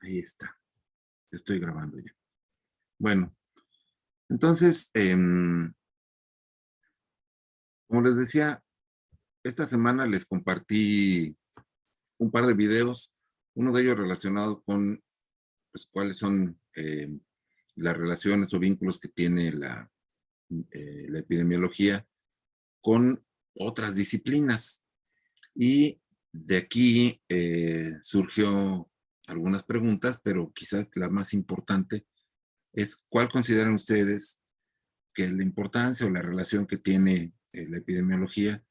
Ahí está. Estoy grabando ya. Bueno, entonces, como les decía, esta semana les compartí un par de videos, uno de ellos relacionado con pues, cuáles son las relaciones o vínculos que tiene la epidemiología con otras disciplinas. Y de aquí surgió algunas preguntas, pero quizás la más importante es ¿cuál consideran ustedes que es la importancia o la relación que tiene la epidemiología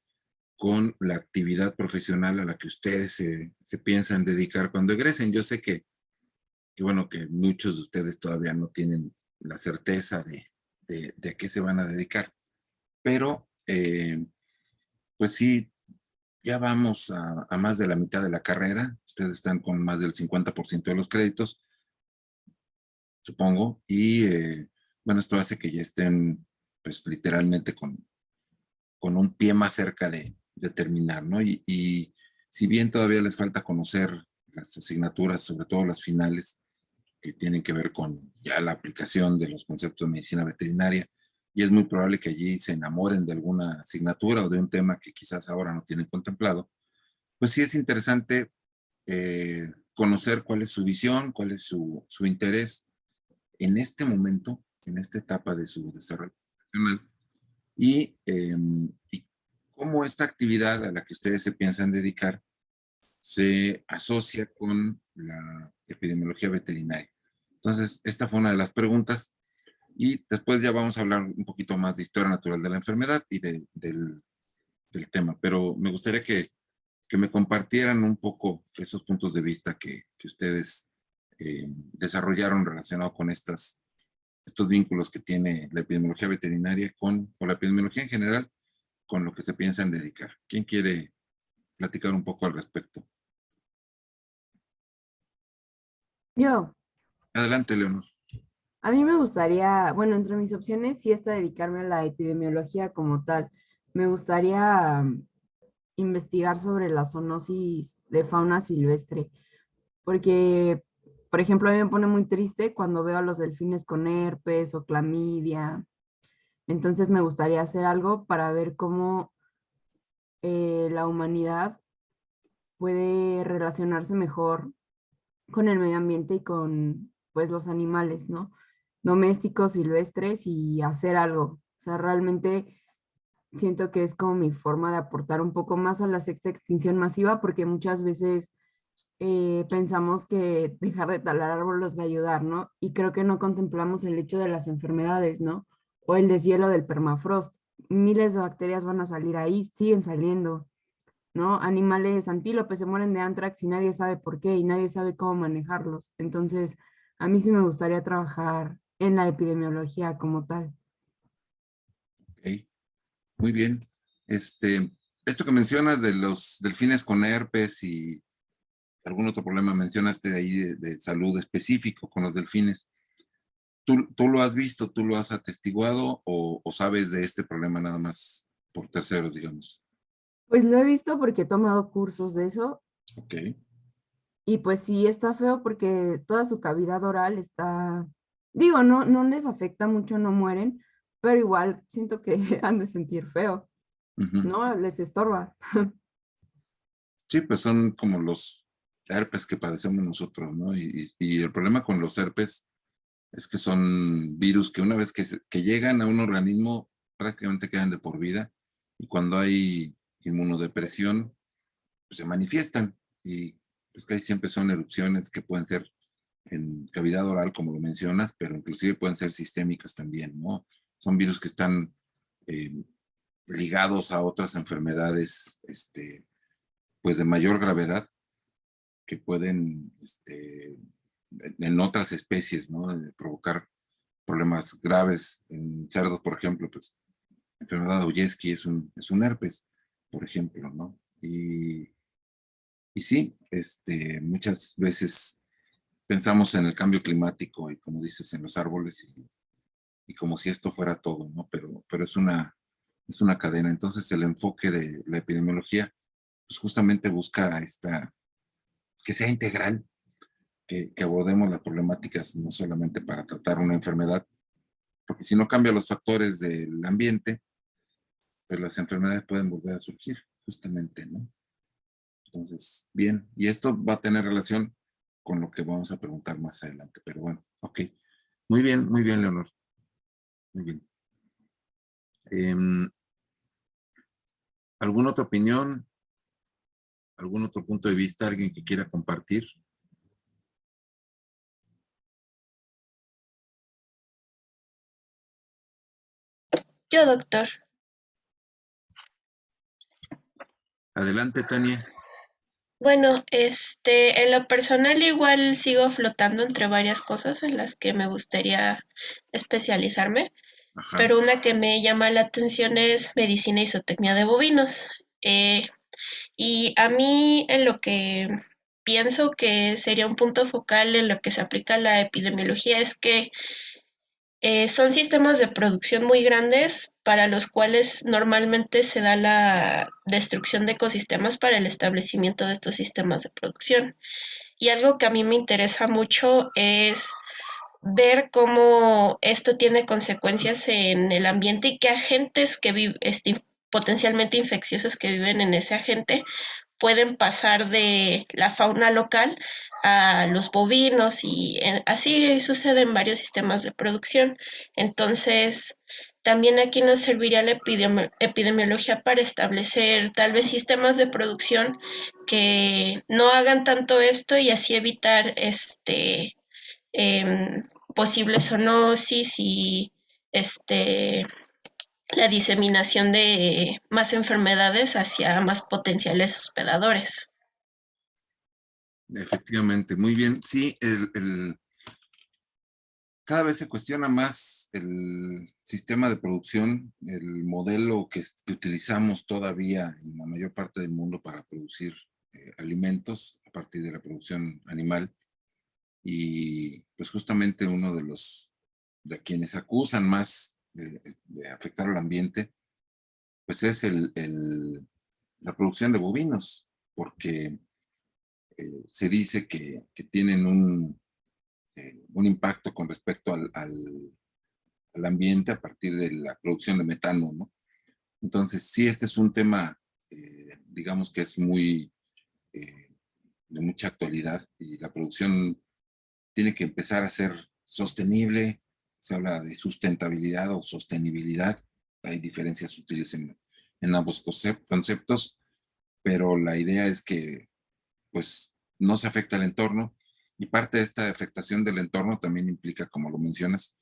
con la actividad profesional a la que ustedes se piensan dedicar cuando egresen? Yo sé bueno, que muchos de ustedes todavía no tienen la certeza de a qué se van a dedicar, pero pues sí, ya vamos a más de la mitad de la carrera. Ustedes están con más del 50% de los créditos, supongo, y bueno, esto hace que ya estén pues literalmente con un pie más cerca de terminar, ¿no? Y si bien todavía les falta conocer las asignaturas, sobre todo las finales, que tienen que ver con ya la aplicación de los conceptos de medicina veterinaria, y es muy probable que allí se enamoren de alguna asignatura o de un tema que quizás ahora no tienen contemplado, pues sí es interesante conocer cuál es su visión, cuál es su interés en este momento, en esta etapa de su desarrollo profesional, y cómo esta actividad a la que ustedes se piensan dedicar se asocia con la epidemiología veterinaria. Entonces, esta fue una de las preguntas y después ya vamos a hablar un poquito más de historia natural de la enfermedad y del tema, pero me gustaría que me compartieran un poco esos puntos de vista que ustedes desarrollaron relacionado con estos vínculos que tiene la epidemiología veterinaria o la epidemiología en general con lo que se piensan dedicar. ¿Quién quiere platicar un poco al respecto? Yo, Adelante, Leonor. a mí me gustaría, bueno, entre mis opciones sí está dedicarme a la epidemiología como tal. Me gustaría investigar sobre la zoonosis de fauna silvestre, porque, por ejemplo, a mí me pone muy triste cuando veo a los delfines con herpes o clamidia. Entonces me gustaría hacer algo para ver cómo la humanidad puede relacionarse mejor con el medio ambiente y con, pues, los animales, ¿no? Domésticos, silvestres y hacer algo. O sea, realmente siento que es como mi forma de aportar un poco más a la sexta extinción masiva, porque muchas veces pensamos que dejar de talar árboles va a ayudar, ¿no? Y creo que no contemplamos el hecho de las enfermedades, ¿no? O el deshielo del permafrost. Miles de bacterias van a salir ahí, siguen saliendo, ¿no? Animales antílopes se mueren de antrax y nadie sabe por qué y nadie sabe cómo manejarlos. Entonces, a mí sí me gustaría trabajar en la epidemiología como tal. Okay. Muy bien. Esto que mencionas de los delfines con herpes y algún otro problema mencionaste de ahí de salud específico con los delfines. ¿Tú lo has visto, tú lo has atestiguado o sabes de este problema nada más por terceros, digamos? Pues lo he visto porque he tomado cursos de eso Ok. y pues sí está feo porque toda su cavidad oral está, digo, no les afecta mucho, no mueren, pero igual siento que han de sentir feo, Ujú. ¿no? Les estorba. Sí, pues son como los herpes que padecemos nosotros, ¿no? Y el problema con los herpes es que son virus que una vez que llegan a un organismo prácticamente quedan de por vida y cuando hay inmunodepresión pues se manifiestan y pues casi siempre son erupciones que pueden ser en cavidad oral como lo mencionas, pero inclusive pueden ser sistémicas también, ¿no? Son virus que están eh, ligados a otras enfermedades pues de mayor gravedad que pueden en otras especies, ¿no? Provocar problemas graves en cerdos, por ejemplo, pues enfermedad de Oyeski es un herpes, por ejemplo, ¿no? Y sí, muchas veces pensamos en el cambio climático y como dices, en los árboles y como si esto fuera todo, ¿no? Pero es una cadena. Entonces el enfoque de la epidemiología, pues justamente busca que sea integral, que abordemos las problemáticas no solamente para tratar una enfermedad, porque si no cambia los factores del ambiente, pues las enfermedades pueden volver a surgir, justamente, ¿no? Entonces, bien, y esto va a tener relación con lo que vamos a preguntar más adelante, pero bueno, ok. Muy bien, Leonor. Muy bien. ¿Alguna otra opinión? ¿Algún otro punto de vista? ¿Alguien que quiera compartir? Yo, doctor. Adelante, Tania. Bueno, en lo personal igual sigo flotando entre varias cosas en las que me gustaría especializarme, Ajá. pero una que me llama la atención es medicina y zootecnia de bovinos. Y a mí en lo que pienso que sería un punto focal en lo que se aplica a la epidemiología es que son sistemas de producción muy grandes para los cuales normalmente se da la destrucción de ecosistemas para el establecimiento de estos sistemas de producción. Y algo que a mí me interesa mucho es ver cómo esto tiene consecuencias en el ambiente y qué agentes que potencialmente infecciosos que viven en ese agente pueden pasar de la fauna local a los bovinos y así sucede en varios sistemas de producción. Entonces, también aquí nos serviría la epidemiología para establecer tal vez sistemas de producción que no hagan tanto esto y así evitar posibles zoonosis y la diseminación de más enfermedades hacia más potenciales hospedadores. Efectivamente, muy bien. Sí, cada vez se cuestiona más el sistema de producción, el modelo que utilizamos todavía en la mayor parte del mundo para producir alimentos a partir de la producción animal. Y pues justamente uno de quienes acusan más de afectar al ambiente, pues es la producción de bovinos, porque se dice que tienen un impacto con respecto al ambiente a partir de la producción de metano, ¿no? Entonces, sí, este es un tema, digamos que es muy de mucha actualidad y la producción tiene que empezar a ser sostenible. Se habla de sustentabilidad o sostenibilidad. Hay diferencias sutiles en ambos conceptos, pero la idea es que pues no se afecta al entorno y parte de esta afectación del entorno también implica, como lo mencionas,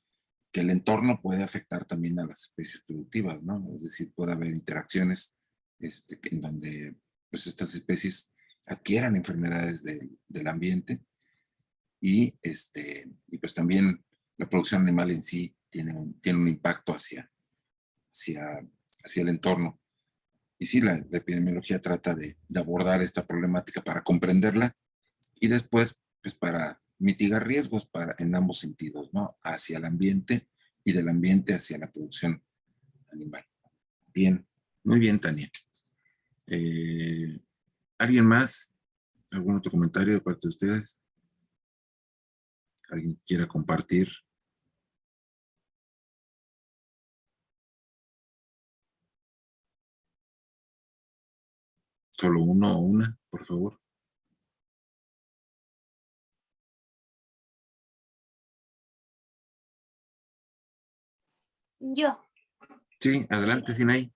que el entorno puede afectar también a las especies productivas, ¿no? Es decir, puede haber interacciones en donde pues estas especies adquieran enfermedades del ambiente y pues también la producción animal en sí tiene un impacto hacia, hacia el entorno. Y sí, la epidemiología trata de abordar esta problemática para comprenderla y después, pues para mitigar riesgos en ambos sentidos, ¿no? Hacia el ambiente y del ambiente hacia la producción animal. Bien, muy bien, Tania. Eh, ¿Alguien más? ¿Algún otro comentario de parte de ustedes? ¿Alguien quiera compartir? Solo uno o una, por favor. Yo, Sí, adelante, Sinaí.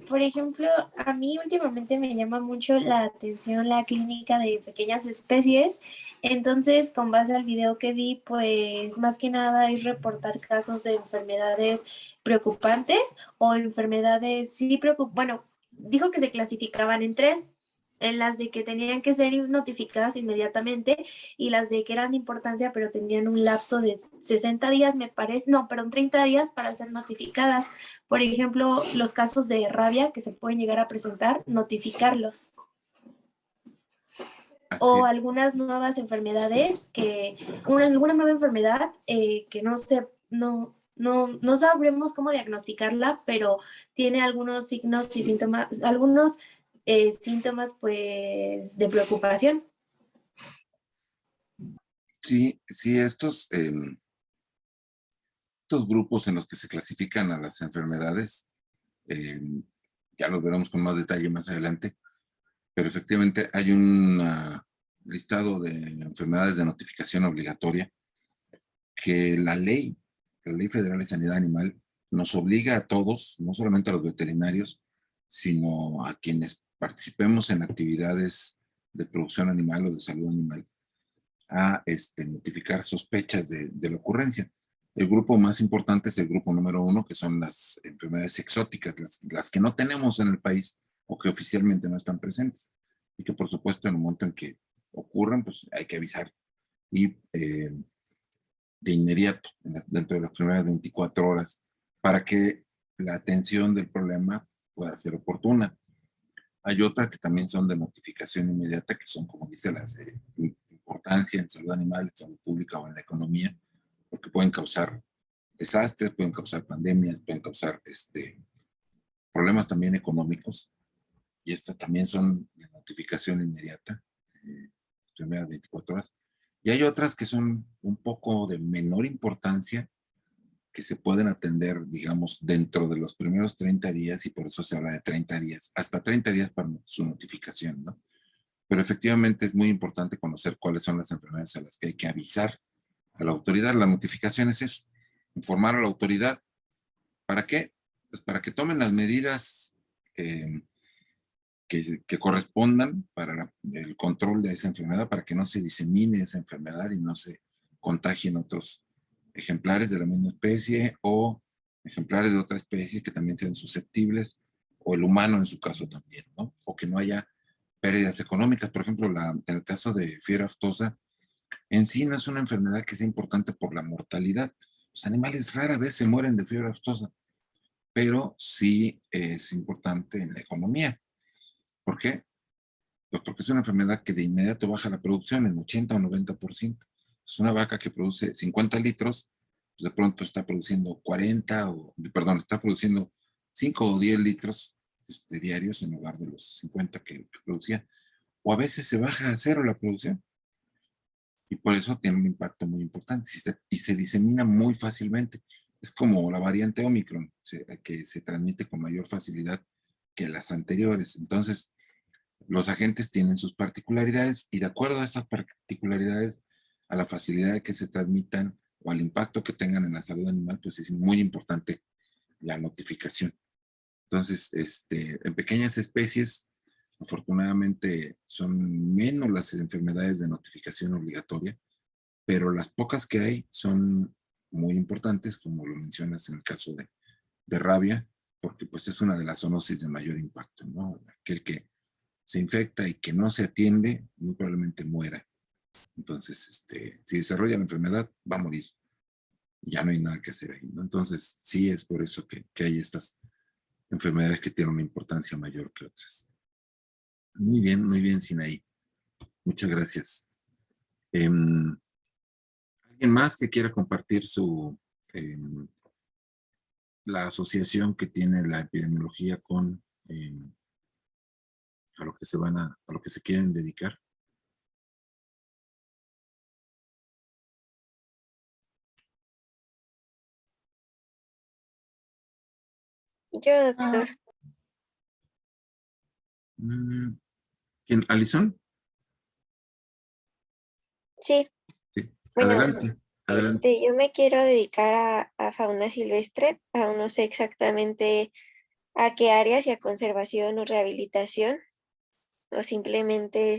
por ejemplo, a mí últimamente me llama mucho la atención la clínica de pequeñas especies. Entonces, con base al video que vi, pues más que nada es reportar casos de enfermedades preocupantes o enfermedades, sí, bueno, dijo que se clasificaban en tres, en las de que tenían que ser notificadas inmediatamente y las de que eran de importancia, pero tenían un lapso de 60 días, me parece, no, perdón, 30 días para ser notificadas. Por ejemplo, los casos de rabia que se pueden llegar a presentar, notificarlos. Así, O algunas nuevas enfermedades alguna nueva enfermedad que no sabremos cómo diagnosticarla, pero tiene algunos signos y síntomas, algunos síntomas pues de preocupación. Sí, sí, estos grupos en los que se clasifican a las enfermedades, ya los veremos con más detalle más adelante, pero efectivamente hay un listado de enfermedades de notificación obligatoria que la Ley Federal de Sanidad Animal, nos obliga a todos, no solamente a los veterinarios, sino a quienes participemos en actividades de producción animal o de salud animal, a notificar sospechas de la ocurrencia. El grupo más importante es el grupo número 1, que son las enfermedades exóticas, las que no tenemos en el país o que oficialmente no están presentes. Y que por supuesto en el momento en que ocurran, pues hay que avisar. Y de inmediato, dentro de las primeras 24 horas, para que la atención del problema pueda ser oportuna. Hay otras que también son de notificación inmediata, que son, como dice, las de importancia en salud animal, en salud pública o en la economía, porque pueden causar desastres, pueden causar pandemias, pueden causar problemas también económicos, y estas también son de notificación inmediata, primeras 24 horas. Y hay otras que son un poco de menor importancia, que se pueden atender, digamos, dentro de los primeros 30 días, y por eso se habla de 30 días, hasta 30 días para su notificación, ¿no? Pero efectivamente es muy importante conocer cuáles son las enfermedades a las que hay que avisar a la autoridad. La notificación es eso, informar a la autoridad. ¿Para qué? Pues para que tomen las medidas que correspondan para el control de esa enfermedad, para que no se disemine esa enfermedad y no se contagien otros ejemplares de la misma especie o ejemplares de otra especie que también sean susceptibles, o el humano en su caso también, ¿no? O que no haya pérdidas económicas. Por ejemplo, en el caso de fiebre aftosa, en sí no es una enfermedad que sea importante por la mortalidad. Los animales rara vez se mueren de fiebre aftosa, pero sí es importante en la economía. ¿Por qué? Pues porque es una enfermedad que de inmediato baja la producción en 80 o 90%. Es una vaca que produce 50 litros, pues de pronto está produciendo 40, está produciendo 5 o 10 litros diarios en lugar de los 50 que producía. O a veces se baja a cero la producción. Y por eso tiene un impacto muy importante y se disemina muy fácilmente. Es como la variante Omicron, que se transmite con mayor facilidad que las anteriores. Entonces, los agentes tienen sus particularidades, y de acuerdo a estas particularidades, a la facilidad de que se transmitan o al impacto que tengan en la salud animal, pues es muy importante la notificación. Entonces, en pequeñas especies, afortunadamente son menos las enfermedades de notificación obligatoria, pero las pocas que hay son muy importantes, como lo mencionas en el caso de rabia, porque pues es una de las zoonosis de mayor impacto, ¿no? Aquel que se infecta y que no se atiende, muy probablemente muera. Entonces, si desarrolla la enfermedad, va a morir. Ya no hay nada que hacer ahí, ¿no? Entonces, sí es por eso que hay estas enfermedades que tienen una importancia mayor que otras. Muy bien, Sinaí. Muchas gracias. ¿Alguien más que quiera compartir la asociación que tiene la epidemiología con a lo que a lo que se quieren dedicar? Yo, doctor. ¿Quién? ¿Alison? Sí, Sí. bueno, Adelante, adelante. yo me quiero dedicar a fauna silvestre, aún no sé exactamente a qué área, si a conservación o rehabilitación, o simplemente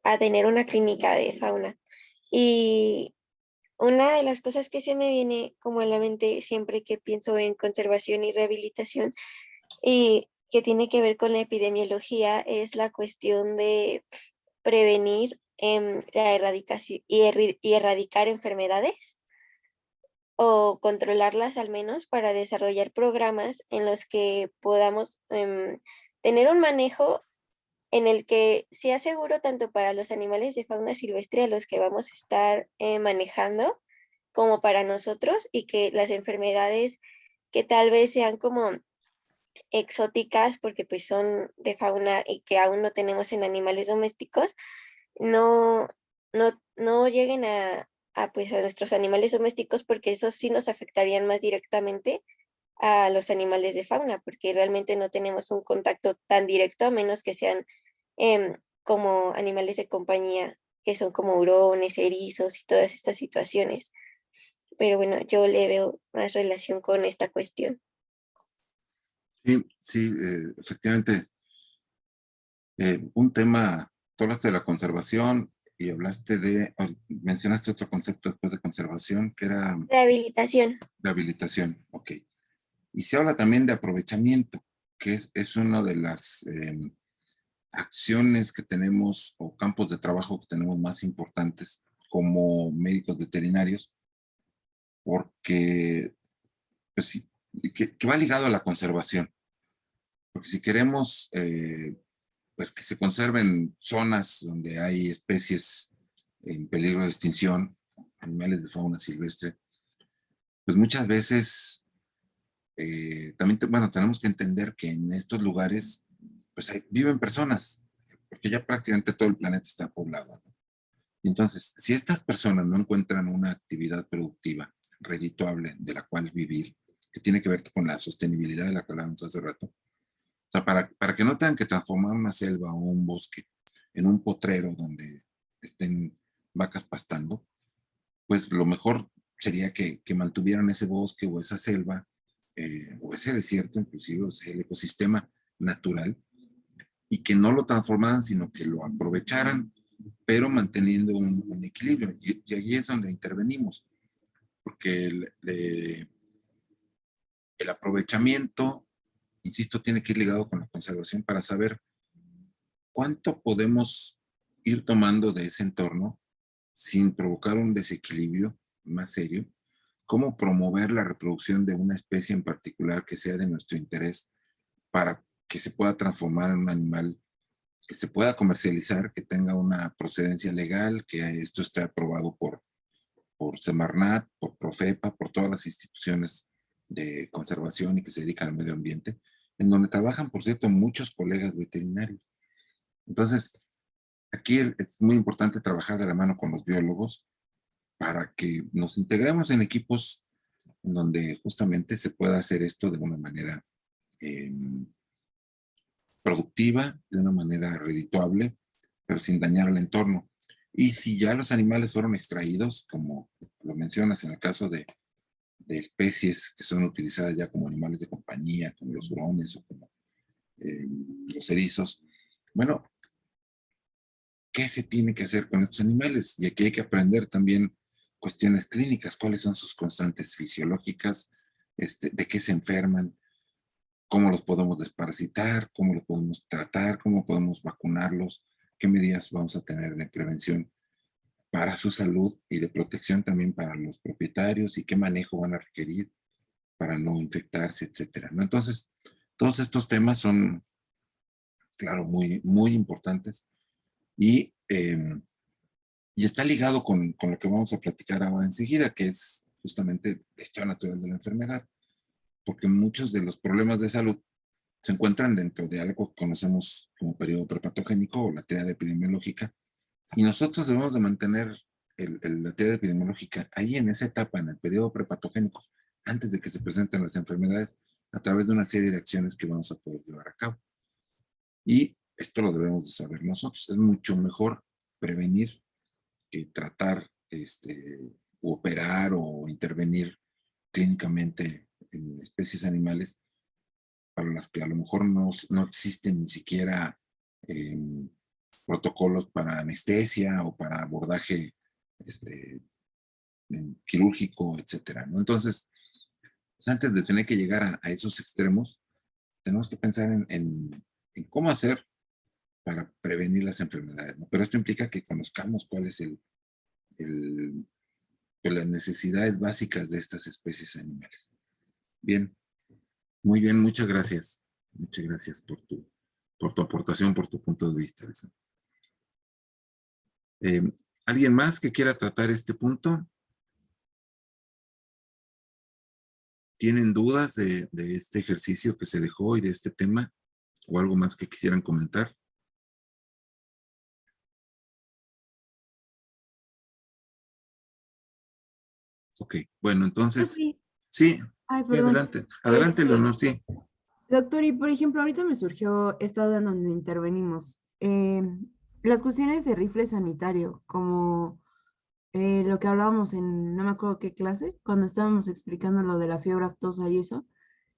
a tener una clínica de fauna. Y una de las cosas que se me viene como en la mente siempre que pienso en conservación y rehabilitación y que tiene que ver con la epidemiología es la cuestión de prevenir la erradicación y erradicar enfermedades o controlarlas al menos para desarrollar programas en los que podamos tener un manejo en el que sea seguro tanto para los animales de fauna silvestre a los que vamos a estar manejando como para nosotros, y que las enfermedades que tal vez sean como exóticas porque pues son de fauna y que aún no tenemos en animales domésticos, no, no lleguen pues a nuestros animales domésticos, porque esos sí nos afectarían más directamente a los animales de fauna, porque realmente no tenemos un contacto tan directo, a menos que sean como animales de compañía, que son como hurones, erizos y todas estas situaciones. Pero bueno, yo le veo más relación con esta cuestión. Sí, sí, efectivamente. Un tema, tú hablaste de la conservación y mencionaste otro concepto después de conservación, que era Rehabilitación. rehabilitación, ok. Y se habla también de aprovechamiento, que es una de las acciones que tenemos o campos de trabajo que tenemos más importantes como médicos veterinarios, porque pues, sí, que va ligado a la conservación. Porque si queremos pues que se conserven zonas donde hay especies en peligro de extinción, animales de fauna silvestre, pues muchas veces también, bueno, tenemos que entender que en estos lugares pues viven personas, porque ya prácticamente todo el planeta está poblado, ¿no? Y entonces, si estas personas no encuentran una actividad productiva, redituable, de la cual vivir, que tiene que ver con la sostenibilidad de la que hablábamos hace rato, o sea, para que no tengan que transformar una selva o un bosque en un potrero donde estén vacas pastando, pues lo mejor sería que mantuvieran ese bosque o esa selva o ese desierto, inclusive, o sea, el ecosistema natural, y que no lo transformaran, sino que lo aprovecharan, pero manteniendo un equilibrio. Y ahí es donde intervenimos, porque el aprovechamiento, insisto, tiene que ir ligado con la conservación para saber cuánto podemos ir tomando de ese entorno sin provocar un desequilibrio más serio, cómo promover la reproducción de una especie en particular que sea de nuestro interés para que se pueda transformar en un animal que se pueda comercializar, que tenga una procedencia legal, que esto esté aprobado por Semarnat, por Profepa, por todas las instituciones de conservación y que se dedican al medio ambiente, en donde trabajan, por cierto, muchos colegas veterinarios. Entonces, aquí es muy importante trabajar de la mano con los biólogos para que nos integremos en equipos en donde justamente se pueda hacer esto de una manera eh, productiva, de una manera redituable, pero sin dañar al entorno. Y si ya los animales fueron extraídos, como lo mencionas en el caso de especies que son utilizadas ya como animales de compañía, como los hurones o como los erizos, bueno, ¿qué se tiene que hacer con estos animales? Y aquí hay que aprender también cuestiones clínicas, cuáles son sus constantes fisiológicas, de qué se enferman, cómo los podemos desparasitar, cómo los podemos tratar, cómo podemos vacunarlos, qué medidas vamos a tener de prevención para su salud y de protección también para los propietarios y qué manejo van a requerir para no infectarse, etcétera, ¿no? Entonces, todos estos temas son, claro, muy, muy importantes y está ligado con lo que vamos a platicar ahora enseguida, que es justamente la historia natural de la enfermedad, porque muchos de los problemas de salud se encuentran dentro de algo que conocemos como periodo prepatogénico o la teoría epidemiológica, y nosotros debemos de mantener la teoría epidemiológica ahí en esa etapa, en el periodo prepatogénico, antes de que se presenten las enfermedades, a través de una serie de acciones que vamos a poder llevar a cabo. Y esto lo debemos de saber nosotros. Es mucho mejor prevenir que tratar, operar o intervenir clínicamente en especies animales para las que a lo mejor no existen ni siquiera eh, protocolos para anestesia o para abordaje quirúrgico, etcétera, ¿no? Entonces, pues antes de tener que llegar a esos extremos, tenemos que pensar en cómo hacer para prevenir las enfermedades, ¿no? Pero esto implica que conozcamos cuál es pues las necesidades básicas de estas especies animales. Bien, muy bien, muchas gracias. Muchas gracias por tu aportación, por tu punto de vista. ¿Alguien más que quiera tratar este punto? ¿Tienen dudas de este ejercicio que se dejó y de este tema? ¿O algo más que quisieran comentar? Ok, bueno, entonces, Sí. sí, Ay, sí, perdón. adelante. Adelante, Leonor, sí. Doctor, y por ejemplo, ahorita me surgió esta duda en donde intervenimos. Las cuestiones de rifle sanitario, como lo que hablábamos en, no me acuerdo qué clase, cuando estábamos explicando lo de la fiebre aftosa y eso.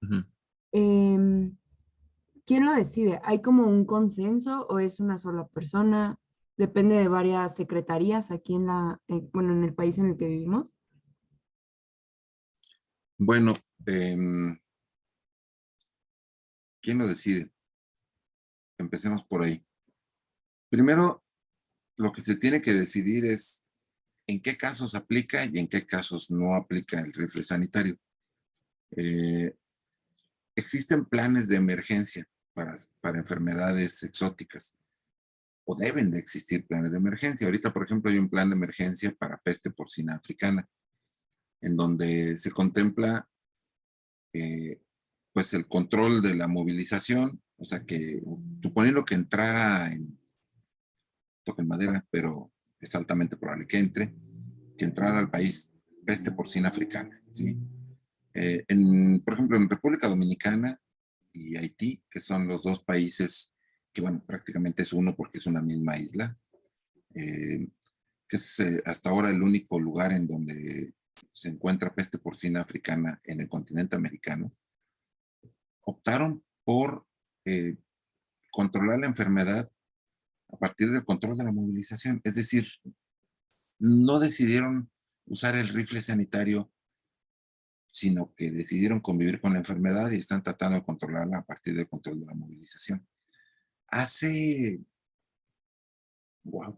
Ujú. em, ¿Quién lo decide? ¿Hay como un consenso o es una sola persona? Depende de varias secretarías aquí en bueno, en el país en el que vivimos. Bueno, ¿quién lo decide? Empecemos por ahí. Primero, lo que se tiene que decidir es en qué casos aplica y en qué casos no aplica el rifle sanitario. Eh, existen planes de emergencia para enfermedades exóticas, o deben de existir planes de emergencia. Ahorita, por ejemplo, hay un plan de emergencia para peste porcina africana, en donde se contempla eh, pues el control de la movilización, o sea que suponiendo que entrara toque en madera, pero es altamente probable que entrara al país peste porcina africana, ¿sí? Por ejemplo, en República Dominicana y Haití, que son los dos países que, bueno, prácticamente es uno porque es una misma isla, eh, que es hasta ahora el único lugar en donde se encuentra peste porcina africana en el continente americano, optaron por eh, controlar la enfermedad a partir del control de la movilización. Es decir, no decidieron usar el rifle sanitario, sino que decidieron convivir con la enfermedad y están tratando de controlarla a partir del control de la movilización. Hace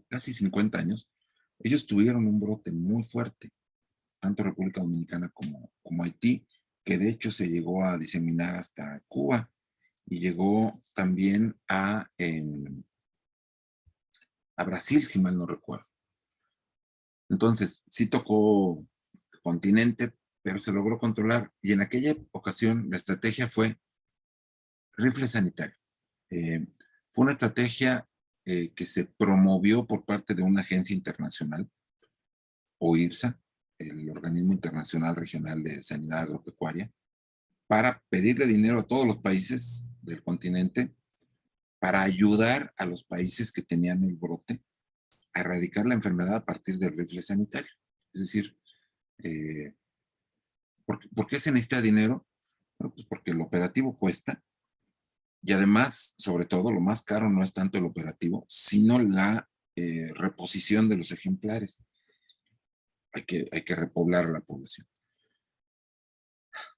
casi 50 años, ellos tuvieron un brote muy fuerte, tanto República Dominicana como Haití, que de hecho se llegó a diseminar hasta Cuba y llegó también a Brasil, si mal no recuerdo. Entonces, sí tocó el continente, pero se logró controlar. Y en aquella ocasión, la estrategia fue rifle sanitario. Eh, fue una estrategia que se promovió por parte de una agencia internacional, OIRSA, el Organismo Internacional Regional de Sanidad Agropecuaria, para pedirle dinero a todos los países del continente para ayudar a los países que tenían el brote a erradicar la enfermedad a partir del rifle sanitario. Es decir, ¿por qué se necesita dinero? Bueno, pues porque el operativo cuesta y además, sobre todo, lo más caro no es tanto el operativo, sino la reposición de los ejemplares. Hay que repoblar la población.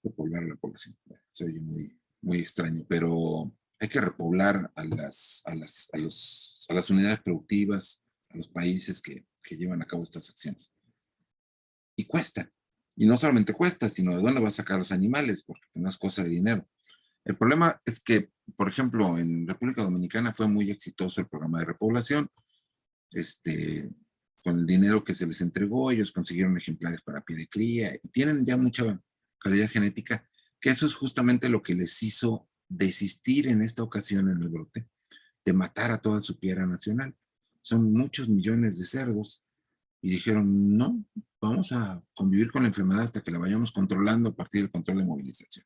Repoblar la población. Se oye muy, muy extraño, pero hay que repoblar a las unidades productivas, a los países que llevan a cabo estas acciones. Y cuesta. Y no solamente cuesta, sino de dónde va a sacar los animales, porque no es cosa de dinero. El problema es que, por ejemplo, en República Dominicana fue muy exitoso el programa de repoblación. Con el dinero que se les entregó, ellos consiguieron ejemplares para pie de cría y tienen ya mucha calidad genética, que eso es justamente lo que les hizo desistir en esta ocasión en el brote, de matar a toda su piara nacional. Son muchos millones de cerdos y dijeron, no, vamos a convivir con la enfermedad hasta que la vayamos controlando a partir del control de movilización.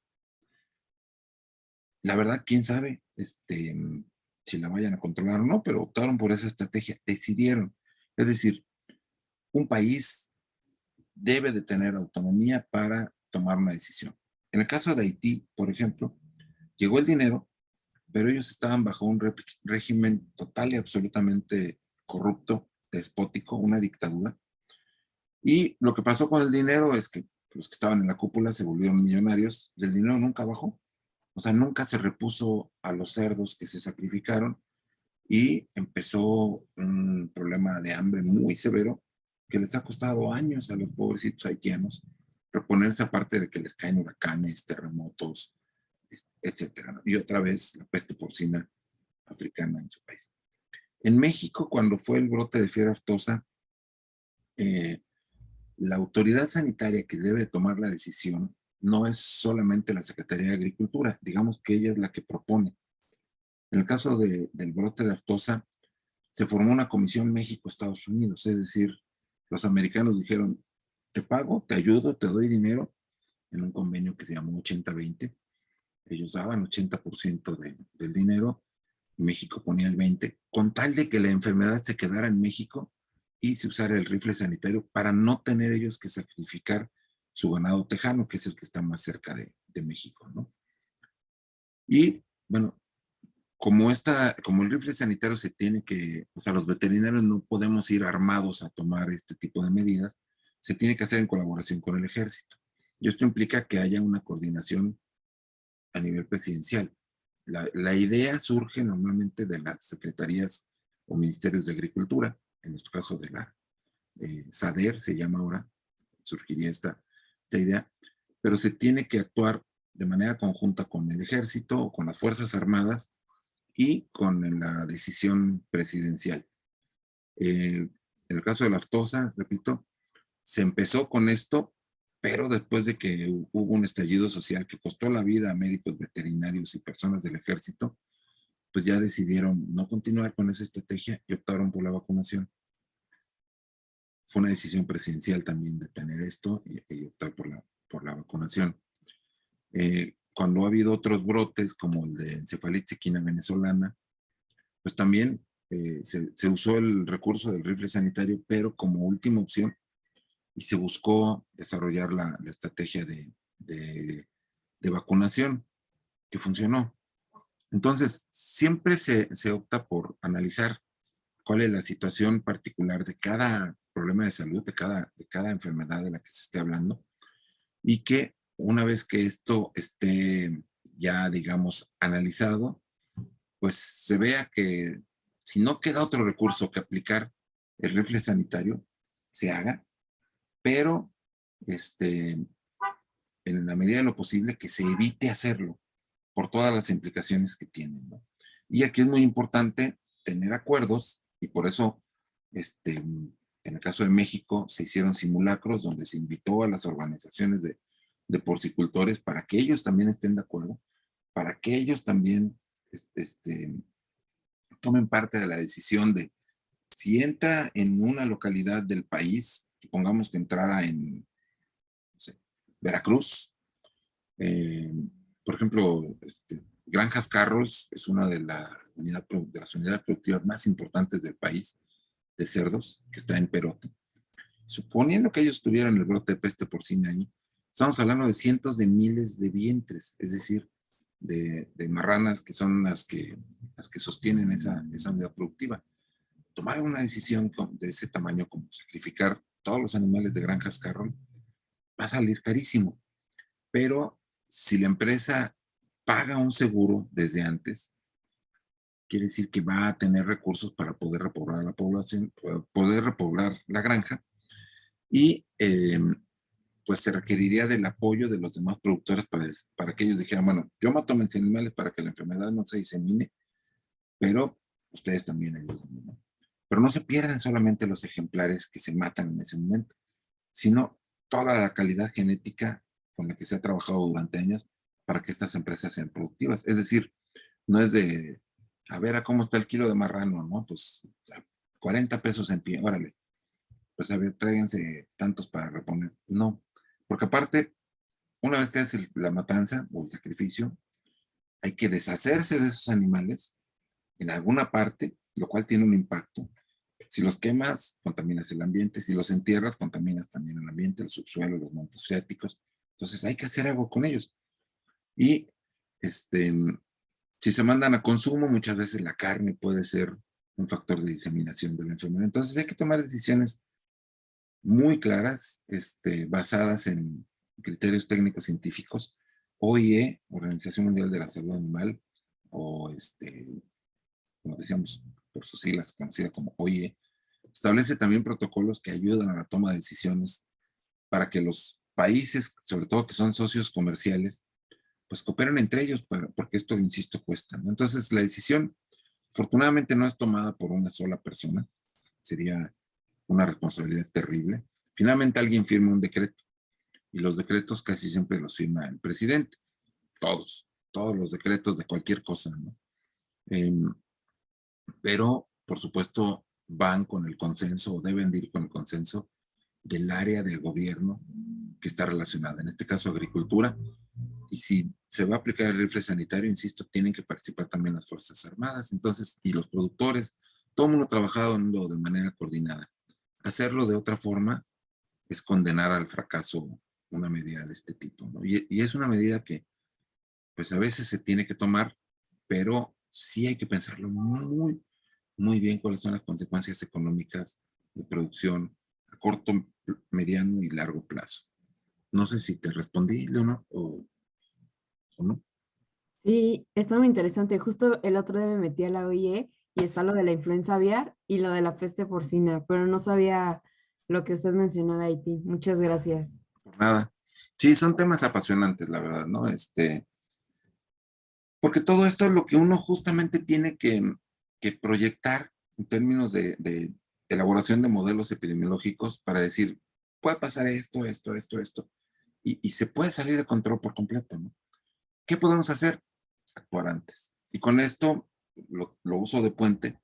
La verdad, quién sabe si la vayan a controlar o no, pero optaron por esa estrategia, decidieron. Es decir, un país debe de tener autonomía para tomar una decisión. En el caso de Haití, por ejemplo, llegó el dinero, pero ellos estaban bajo un régimen total y absolutamente corrupto, despótico, una dictadura. Y lo que pasó con el dinero es que los que estaban en la cúpula se volvieron millonarios y el dinero nunca bajó. O sea, nunca se repuso a los cerdos que se sacrificaron y empezó un problema de hambre muy severo que les ha costado años a los pobrecitos haitianos reponerse, aparte de que les caen huracanes, terremotos, etcétera, ¿no? Y otra vez la peste porcina africana en su país. En México, cuando fue el brote de fiebre aftosa, la autoridad sanitaria que debe tomar la decisión no es solamente la Secretaría de Agricultura, digamos que ella es la que propone. En el caso del brote de aftosa, se formó una comisión México-Estados Unidos, es decir, los americanos dijeron, te pago, te ayudo, te doy dinero en un convenio que se llamó 80-20. Ellos daban 80% del dinero, México ponía el 20%, con tal de que la enfermedad se quedara en México y se usara el rifle sanitario para no tener ellos que sacrificar su ganado tejano, que es el que está más cerca de México, ¿no? Y bueno, como el rifle sanitario se tiene que, o sea, los veterinarios no podemos ir armados a tomar este tipo de medidas, se tiene que hacer en colaboración con el ejército. Y esto implica que haya una coordinación a nivel presidencial. La idea surge normalmente de las secretarías o ministerios de agricultura, en nuestro caso de la SADER, se llama ahora, surgiría esta idea, pero se tiene que actuar de manera conjunta con el ejército o con las Fuerzas Armadas y con la decisión presidencial. En el caso de la aftosa, repito, se empezó con esto, pero después de que hubo un estallido social que costó la vida a médicos veterinarios y personas del ejército, pues ya decidieron no continuar con esa estrategia y optaron por la vacunación. Fue una decisión presidencial también detener esto y optar por la vacunación. Cuando ha habido otros brotes, como el de encefalitis equina venezolana, pues también se usó el recurso del rifle sanitario, pero como última opción, y se buscó desarrollar la estrategia de vacunación, que funcionó. Entonces, siempre se opta por analizar cuál es la situación particular de cada problema de salud, de cada enfermedad de la que se esté hablando, y que una vez que esto esté ya, digamos, analizado, pues se vea que si no queda otro recurso que aplicar el rifle sanitario, se haga, pero en la medida de lo posible que se evite hacerlo por todas las implicaciones que tienen, ¿no? Y aquí es muy importante tener acuerdos, y por eso en el caso de México se hicieron simulacros donde se invitó a las organizaciones de porcicultores para que ellos también estén de acuerdo, para que ellos también tomen parte de la decisión de si entra en una localidad del país, supongamos que entrara en, no sé, Veracruz, por ejemplo, Granjas Carrolls es una de las unidades productivas más importantes del país de cerdos, que está en Perote. Suponiendo que ellos tuvieran el brote de peste porcina ahí, estamos hablando de cientos de miles de vientres, es decir, de marranas que son las que sostienen esa unidad productiva. Tomar una decisión de ese tamaño como sacrificar todos los animales de Granjas Carroll va a salir carísimo. Pero si la empresa paga un seguro desde antes, quiere decir que va a tener recursos para poder repoblar la población, poder repoblar la granja, y pues se requeriría del apoyo de los demás productores para que ellos dijeran, bueno, yo mato a mis animales para que la enfermedad no se disemine, pero ustedes también ayuden, ¿no? Pero no se pierden solamente los ejemplares que se matan en ese momento, sino toda la calidad genética con la que se ha trabajado durante años para que estas empresas sean productivas. Es decir, no es de, a ver a cómo está el kilo de marrano, ¿no? Pues 40 pesos en pie, órale. Pues a ver, tráiganse tantos para reponer. No, porque aparte, una vez que hace la matanza o el sacrificio, hay que deshacerse de esos animales en alguna parte, lo cual tiene un impacto. Si los quemas, contaminas el ambiente. Si los entierras, contaminas también el ambiente, el subsuelo, los montes freáticos. Entonces hay que hacer algo con ellos. Y si se mandan a consumo, muchas veces la carne puede ser un factor de diseminación de la enfermedad. Entonces hay que tomar decisiones muy claras, basadas en criterios técnicos científicos. OIE, Organización Mundial de la Salud Animal, o como decíamos por sus siglas, conocida como OIE, establece también protocolos que ayudan a la toma de decisiones para que los países, sobre todo que son socios comerciales, pues cooperen entre ellos, porque esto, insisto, cuesta, ¿no? Entonces, la decisión, afortunadamente, no es tomada por una sola persona. Sería una responsabilidad terrible. Finalmente, alguien firma un decreto, y los decretos casi siempre los firma el presidente. Todos los decretos de cualquier cosa, ¿no? Pero, por supuesto, van con el consenso, o deben de ir con el consenso del área del gobierno que está relacionada, en este caso agricultura, y si se va a aplicar el rifle sanitario, insisto, tienen que participar también las Fuerzas Armadas, entonces, y los productores, todo el mundo trabajando de manera coordinada. Hacerlo de otra forma es condenar al fracaso una medida de este tipo, ¿no? Y es una medida que, pues a veces se tiene que tomar, pero sí hay que pensarlo muy, muy bien cuáles son las consecuencias económicas de producción a corto, mediano y largo plazo. No sé si te respondí, Leonor, o no. Sí, está muy interesante. Justo el otro día me metí a la OIE y está lo de la influenza aviar y lo de la peste porcina, pero no sabía lo que usted mencionó de Haití. Muchas gracias. Por nada. Sí, son temas apasionantes, la verdad, ¿no? Porque todo esto es lo que uno justamente tiene que proyectar en términos de elaboración de modelos epidemiológicos para decir, puede pasar esto, esto, esto, esto, y se puede salir de control por completo, ¿no? ¿Qué podemos hacer? Actuar antes. Y con esto lo uso de puente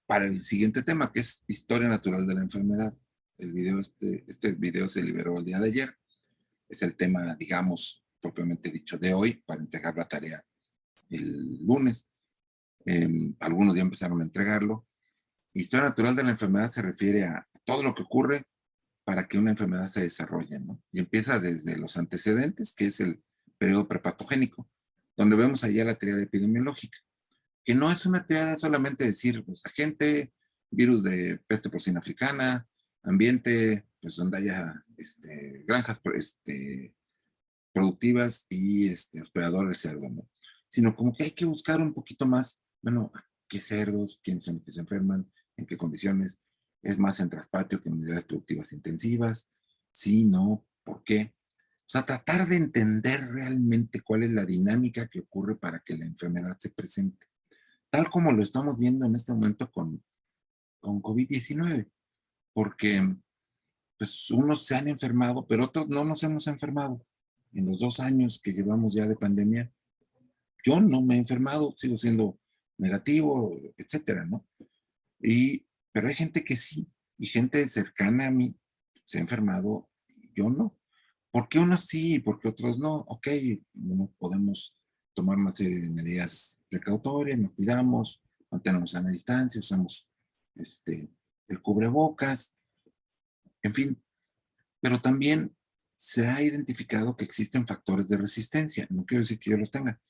para el siguiente tema, que es historia natural de la enfermedad. El video, este video se liberó el día de ayer. Es el tema, digamos, propiamente dicho de hoy, para entregar la tarea el lunes. Algunos ya empezaron a entregarlo. Historia natural de la enfermedad se refiere a todo lo que ocurre para que una enfermedad se desarrolle, ¿no? Y empieza desde los antecedentes, que es el periodo prepatogénico, donde vemos allá la triada epidemiológica, que no es una triada solamente decir, pues, agente, virus de peste porcina africana, ambiente, pues donde haya granjas productivas y hospedador del cerdo, ¿no? Sino como que hay que buscar un poquito más, bueno, qué cerdos, quiénes son los que se enferman, en qué condiciones, es más en traspatio que en unidades productivas intensivas, sí, no, por qué. O sea, tratar de entender realmente cuál es la dinámica que ocurre para que la enfermedad se presente, tal como lo estamos viendo en este momento con COVID-19, porque pues unos se han enfermado, pero otros no nos hemos enfermado. En los 2 años que llevamos ya de pandemia, yo no me he enfermado, sigo siendo negativo, etcétera, ¿no? Pero hay gente que sí, y gente cercana a mí se ha enfermado y yo no. ¿Por qué unos sí y por qué otros no? Ok, no podemos tomar una serie de medidas precautorias, nos cuidamos, mantenemos sana distancia, usamos el cubrebocas, en fin, pero también se ha identificado que existen factores de resistencia. No quiero decir que yo los tenga,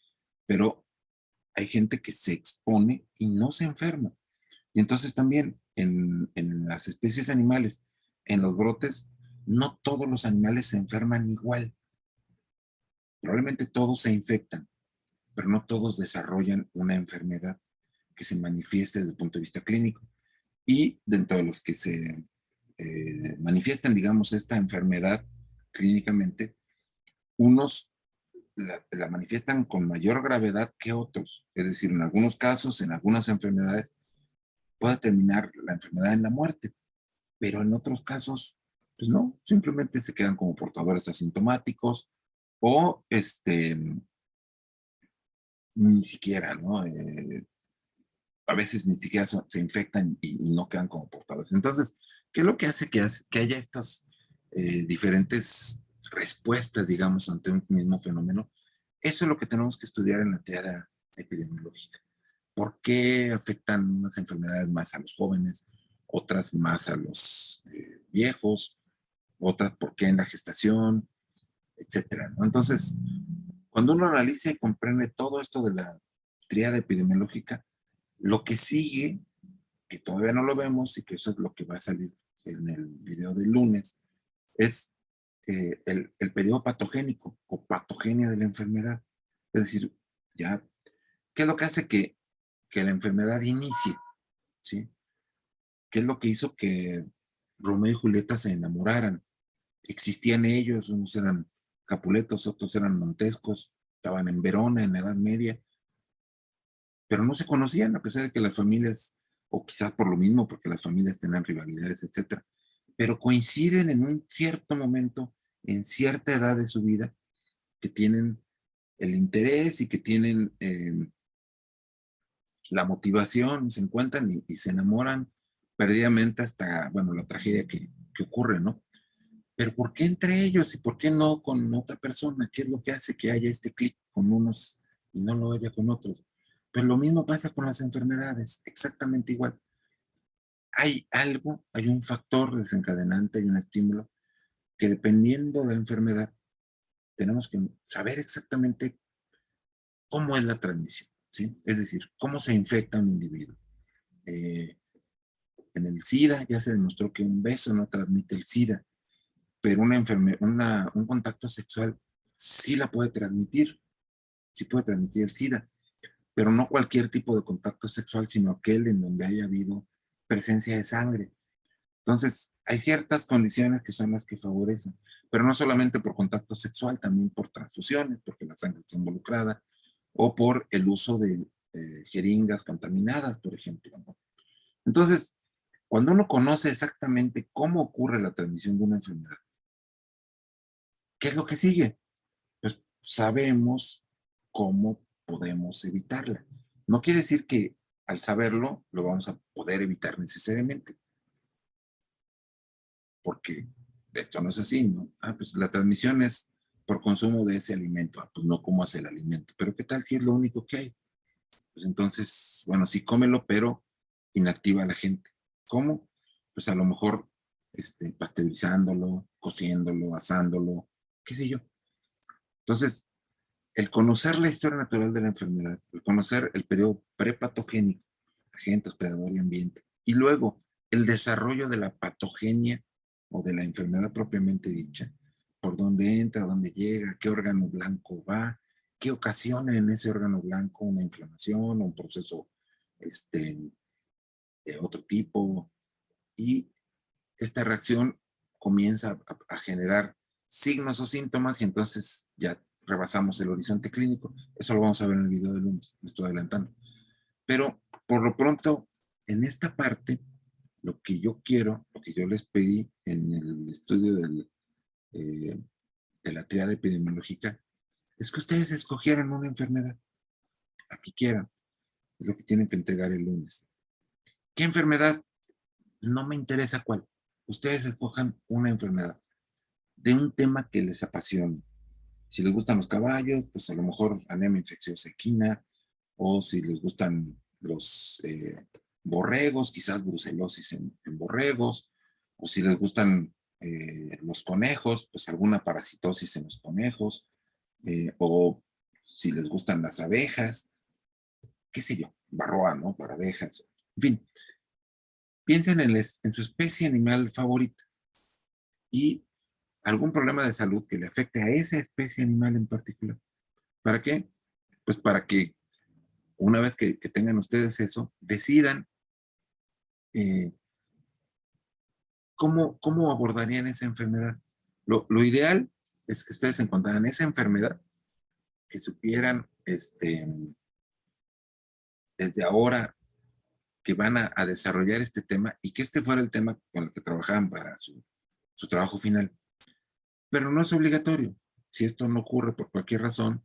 pero hay gente que se expone y no se enferma. Y entonces también en las especies animales, en los brotes, no todos los animales se enferman igual. Probablemente todos se infectan, pero no todos desarrollan una enfermedad que se manifieste desde el punto de vista clínico. Y dentro de los que se manifiestan, digamos, esta enfermedad clínicamente, unos la manifiestan con mayor gravedad que otros. Es decir, en algunos casos, en algunas enfermedades, puede terminar la enfermedad en la muerte, pero en otros casos, pues no, simplemente se quedan como portadores asintomáticos o ni siquiera, ¿no? A veces ni siquiera se infectan y no quedan como portadores. Entonces, ¿qué es lo que hace que haya estas diferentes respuestas, digamos, ante un mismo fenómeno? Eso es lo que tenemos que estudiar en la teoría epidemiológica. ¿Por qué afectan unas enfermedades más a los jóvenes, otras más a los viejos, otras por qué en la gestación, etcétera, ¿no? Entonces, cuando uno analiza y comprende todo esto de la tríada epidemiológica, lo que sigue, que todavía no lo vemos y que eso es lo que va a salir en el video del lunes, es el periodo patogénico o patogenia de la enfermedad. Es decir, ya, ¿qué es lo que hace que la enfermedad inicie? ¿Sí? ¿Qué es lo que hizo que Romeo y Julieta se enamoraran? Existían ellos, unos eran Capuletos, otros eran Montescos, estaban en Verona en la Edad Media, pero no se conocían a pesar de que las familias, o quizás por lo mismo, porque las familias tenían rivalidades, etcétera, pero coinciden en un cierto momento, en cierta edad de su vida, que tienen el interés y que tienen la motivación, se encuentran y se enamoran perdidamente hasta, bueno, la tragedia que ocurre, ¿no? Pero ¿por qué entre ellos y por qué no con otra persona? ¿Qué es lo que hace que haya este clic con unos y no lo haya con otros? Pues lo mismo pasa con las enfermedades, exactamente igual. Hay algo, hay un factor desencadenante, hay un estímulo que dependiendo de la enfermedad, tenemos que saber exactamente cómo es la transmisión, ¿sí? Es decir, cómo se infecta un individuo. En el SIDA ya se demostró que un beso no transmite el SIDA, pero un contacto sexual sí la puede transmitir, sí puede transmitir el SIDA, pero no cualquier tipo de contacto sexual, sino aquel en donde haya habido presencia de sangre. Entonces, hay ciertas condiciones que son las que favorecen, pero no solamente por contacto sexual, también por transfusiones, porque la sangre está involucrada, o por el uso de jeringas contaminadas, por ejemplo, ¿no? Entonces, cuando uno conoce exactamente cómo ocurre la transmisión de una enfermedad, ¿qué es lo que sigue? Pues sabemos cómo podemos evitarla. No quiere decir que al saberlo lo vamos a poder evitar necesariamente, porque esto no es así, ¿no? Pues la transmisión es por consumo de ese alimento. Pues no comas el alimento. Pero ¿qué tal si es lo único que hay? Pues entonces, bueno, sí cómelo, pero inactiva a la gente. ¿Cómo? Pues a lo mejor pasteurizándolo, cociéndolo, asándolo, qué sé yo. Entonces, el conocer la historia natural de la enfermedad, el conocer el periodo prepatogénico, agente, hospedador y ambiente, y luego el desarrollo de la patogenia o de la enfermedad propiamente dicha, por dónde entra, dónde llega, qué órgano blanco va, qué ocasiona en ese órgano blanco una inflamación o un proceso de otro tipo, y esta reacción comienza a generar signos o síntomas y entonces ya rebasamos el horizonte clínico. Eso lo vamos a ver en el video de lunes, me estoy adelantando. Pero por lo pronto, en esta parte, lo que yo quiero, lo que yo les pedí en el estudio de la triada epidemiológica, es que ustedes escogieran una enfermedad, la que quieran, es lo que tienen que entregar el lunes. ¿Qué enfermedad? No me interesa cuál. Ustedes escojan una enfermedad de un tema que les apasione. Si les gustan los caballos, pues a lo mejor anemia infecciosa equina, o si les gustan los borregos, quizás brucelosis en borregos, o si les gustan los conejos, pues alguna parasitosis en los conejos, o si les gustan las abejas, qué sé yo, varroa, ¿no? Para abejas, en fin. Piensen en su especie animal favorita y algún problema de salud que le afecte a esa especie animal en particular. ¿Para qué? Pues para que una vez que tengan ustedes eso, decidan cómo abordarían esa enfermedad. Lo ideal es que ustedes encontraran esa enfermedad, que supieran desde ahora que van a desarrollar este tema y que este fuera el tema con el que trabajaban para su trabajo final. Pero no es obligatorio. Si esto no ocurre por cualquier razón,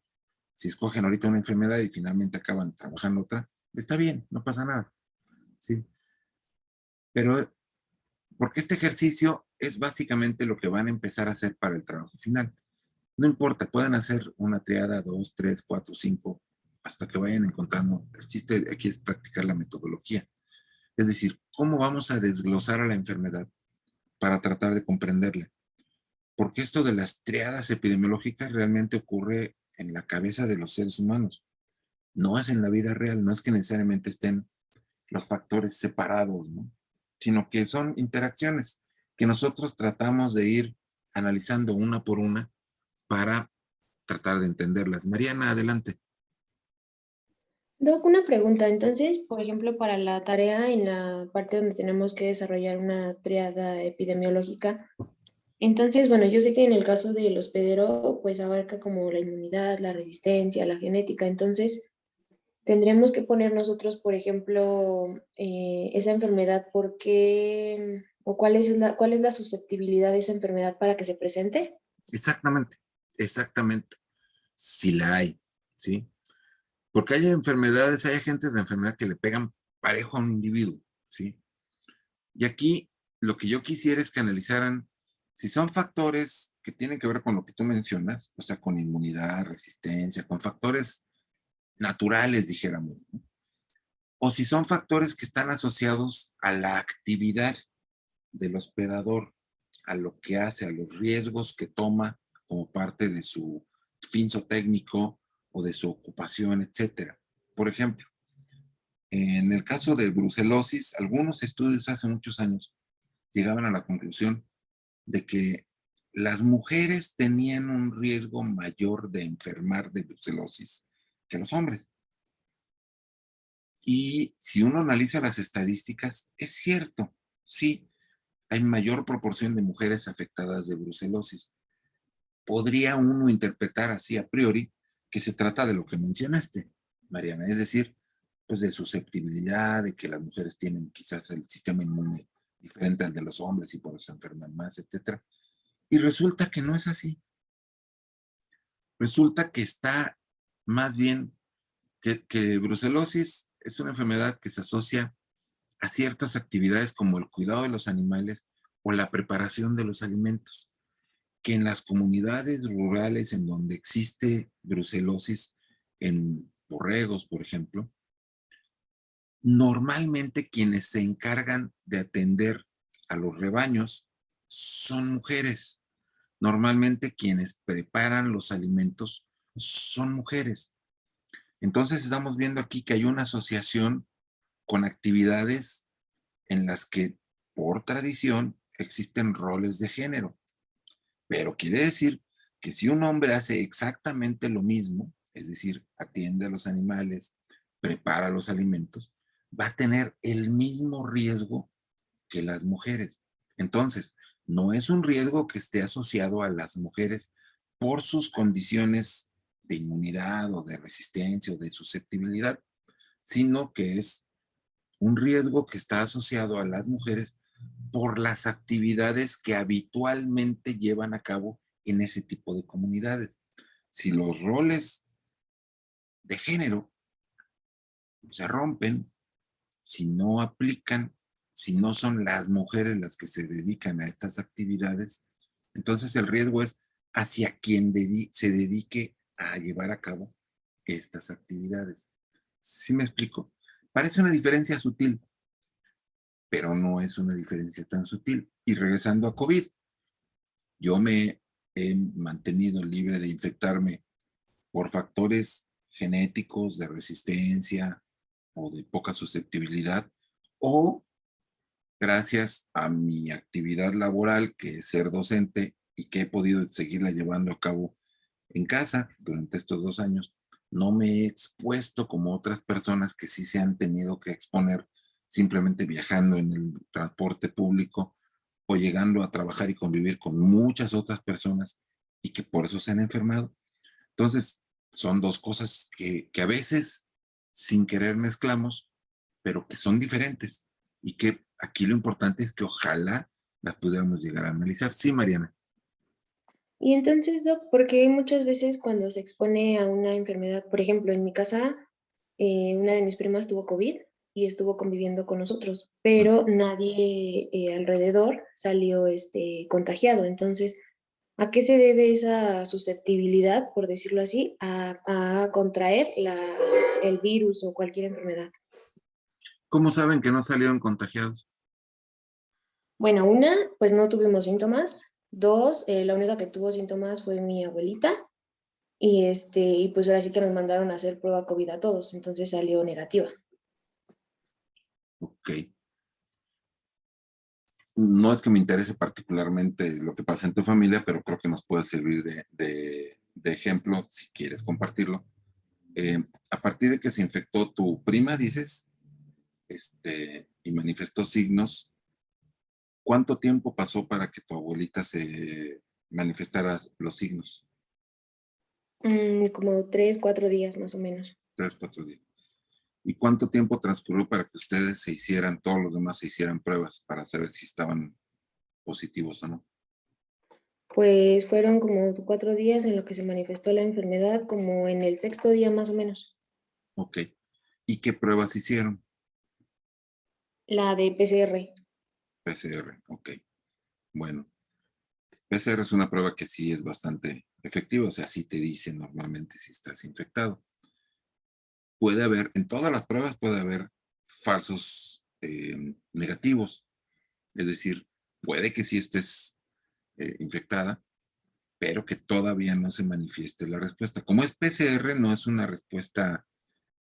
si escogen ahorita una enfermedad y finalmente acaban trabajando otra, está bien, no pasa nada. ¿Sí? Pero porque este ejercicio es básicamente lo que van a empezar a hacer para el trabajo final. No importa, pueden hacer una triada, 2, 3, 4, 5, hasta que vayan encontrando. El chiste aquí es practicar la metodología. Es decir, cómo vamos a desglosar a la enfermedad para tratar de comprenderla. Porque esto de las triadas epidemiológicas realmente ocurre en la cabeza de los seres humanos. No es en la vida real, no es que necesariamente estén los factores separados, ¿no? Sino que son interacciones que nosotros tratamos de ir analizando una por una para tratar de entenderlas. Mariana, adelante. Doc, una pregunta. Entonces, por ejemplo, para la tarea en la parte donde tenemos que desarrollar una triada epidemiológica, entonces, bueno, yo sé que en el caso del hospedero, pues abarca como la inmunidad, la resistencia, la genética. Entonces, tendríamos que poner nosotros, por ejemplo, esa enfermedad, ¿por qué o cuál es la susceptibilidad de esa enfermedad para que se presente? Exactamente, exactamente. Si la hay, ¿sí? Porque hay enfermedades, hay agentes de enfermedad que le pegan parejo a un individuo, ¿sí? Y aquí lo que yo quisiera es que analizaran Si son factores que tienen que ver con lo que tú mencionas, o sea, con inmunidad, resistencia, con factores naturales, dijéramos, ¿no? O si son factores que están asociados a la actividad del hospedador, a lo que hace, a los riesgos que toma como parte de su fin técnico o de su ocupación, etcétera. Por ejemplo, en el caso de brucelosis, algunos estudios hace muchos años llegaban a la conclusión de que las mujeres tenían un riesgo mayor de enfermar de brucelosis que los hombres. Y si uno analiza las estadísticas, es cierto, sí, hay mayor proporción de mujeres afectadas de brucelosis. Podría uno interpretar así a priori que se trata de lo que mencionaste, Mariana, es decir, pues de susceptibilidad, de que las mujeres tienen quizás el sistema inmune diferente al de los hombres y por eso se enferman más, etcétera. Y resulta que no es así. Resulta que está más bien que brucelosis es una enfermedad que se asocia a ciertas actividades como el cuidado de los animales o la preparación de los alimentos, que en las comunidades rurales en donde existe brucelosis, en borregos, por ejemplo, normalmente quienes se encargan de atender a los rebaños son mujeres. Normalmente quienes preparan los alimentos son mujeres. Entonces estamos viendo aquí que hay una asociación con actividades en las que por tradición existen roles de género. Pero quiere decir que si un hombre hace exactamente lo mismo, es decir, atiende a los animales, prepara los alimentos, va a tener el mismo riesgo que las mujeres. Entonces, no es un riesgo que esté asociado a las mujeres por sus condiciones de inmunidad o de resistencia o de susceptibilidad, sino que es un riesgo que está asociado a las mujeres por las actividades que habitualmente llevan a cabo en ese tipo de comunidades. Si los roles de género se rompen, si no aplican, si no son las mujeres las que se dedican a estas actividades, entonces el riesgo es hacia quien se dedique a llevar a cabo estas actividades. ¿Sí me explico? Parece una diferencia sutil, pero no es una diferencia tan sutil. Y regresando a COVID, yo me he mantenido libre de infectarme por factores genéticos de resistencia o de poca susceptibilidad, o gracias a mi actividad laboral, que es ser docente y que he podido seguirla llevando a cabo en casa durante estos 2 años, no me he expuesto como otras personas que sí se han tenido que exponer simplemente viajando en el transporte público o llegando a trabajar y convivir con muchas otras personas y que por eso se han enfermado. Entonces, son dos cosas que a veces sin querer mezclamos, pero que son diferentes y que aquí lo importante es que ojalá las pudiéramos llegar a analizar. Sí, Mariana. Y entonces, Doc, porque muchas veces cuando se expone a una enfermedad, por ejemplo, en mi casa, una de mis primas tuvo COVID y estuvo conviviendo con nosotros, pero nadie alrededor salió contagiado. Entonces, ¿a qué se debe esa susceptibilidad, por decirlo así, a contraer el virus o cualquier enfermedad? ¿Cómo saben que no salieron contagiados? Bueno, una, pues no tuvimos síntomas. Dos, la única que tuvo síntomas fue mi abuelita. Y pues ahora sí que nos mandaron a hacer prueba COVID a todos, entonces salió negativa. Ok. No es que me interese particularmente lo que pasa en tu familia, pero creo que nos puede servir de ejemplo si quieres compartirlo. A partir de que se infectó tu prima, dices, y manifestó signos, ¿cuánto tiempo pasó para que tu abuelita se manifestara los signos? Como 3, 4 días más o menos. 3, 4 días. ¿Y cuánto tiempo transcurrió para que ustedes todos los demás se hicieran pruebas para saber si estaban positivos o no? Pues fueron como 4 días en lo que se manifestó la enfermedad, como en el 6.º día más o menos. Ok. ¿Y qué pruebas hicieron? La de PCR. PCR, ok. Bueno, PCR es una prueba que sí es bastante efectiva, o sea, sí te dice normalmente si estás infectado. Puede haber, en todas las pruebas puede haber falsos negativos, es decir, puede que sí estés infectada, pero que todavía no se manifieste la respuesta. Como es PCR, no es una respuesta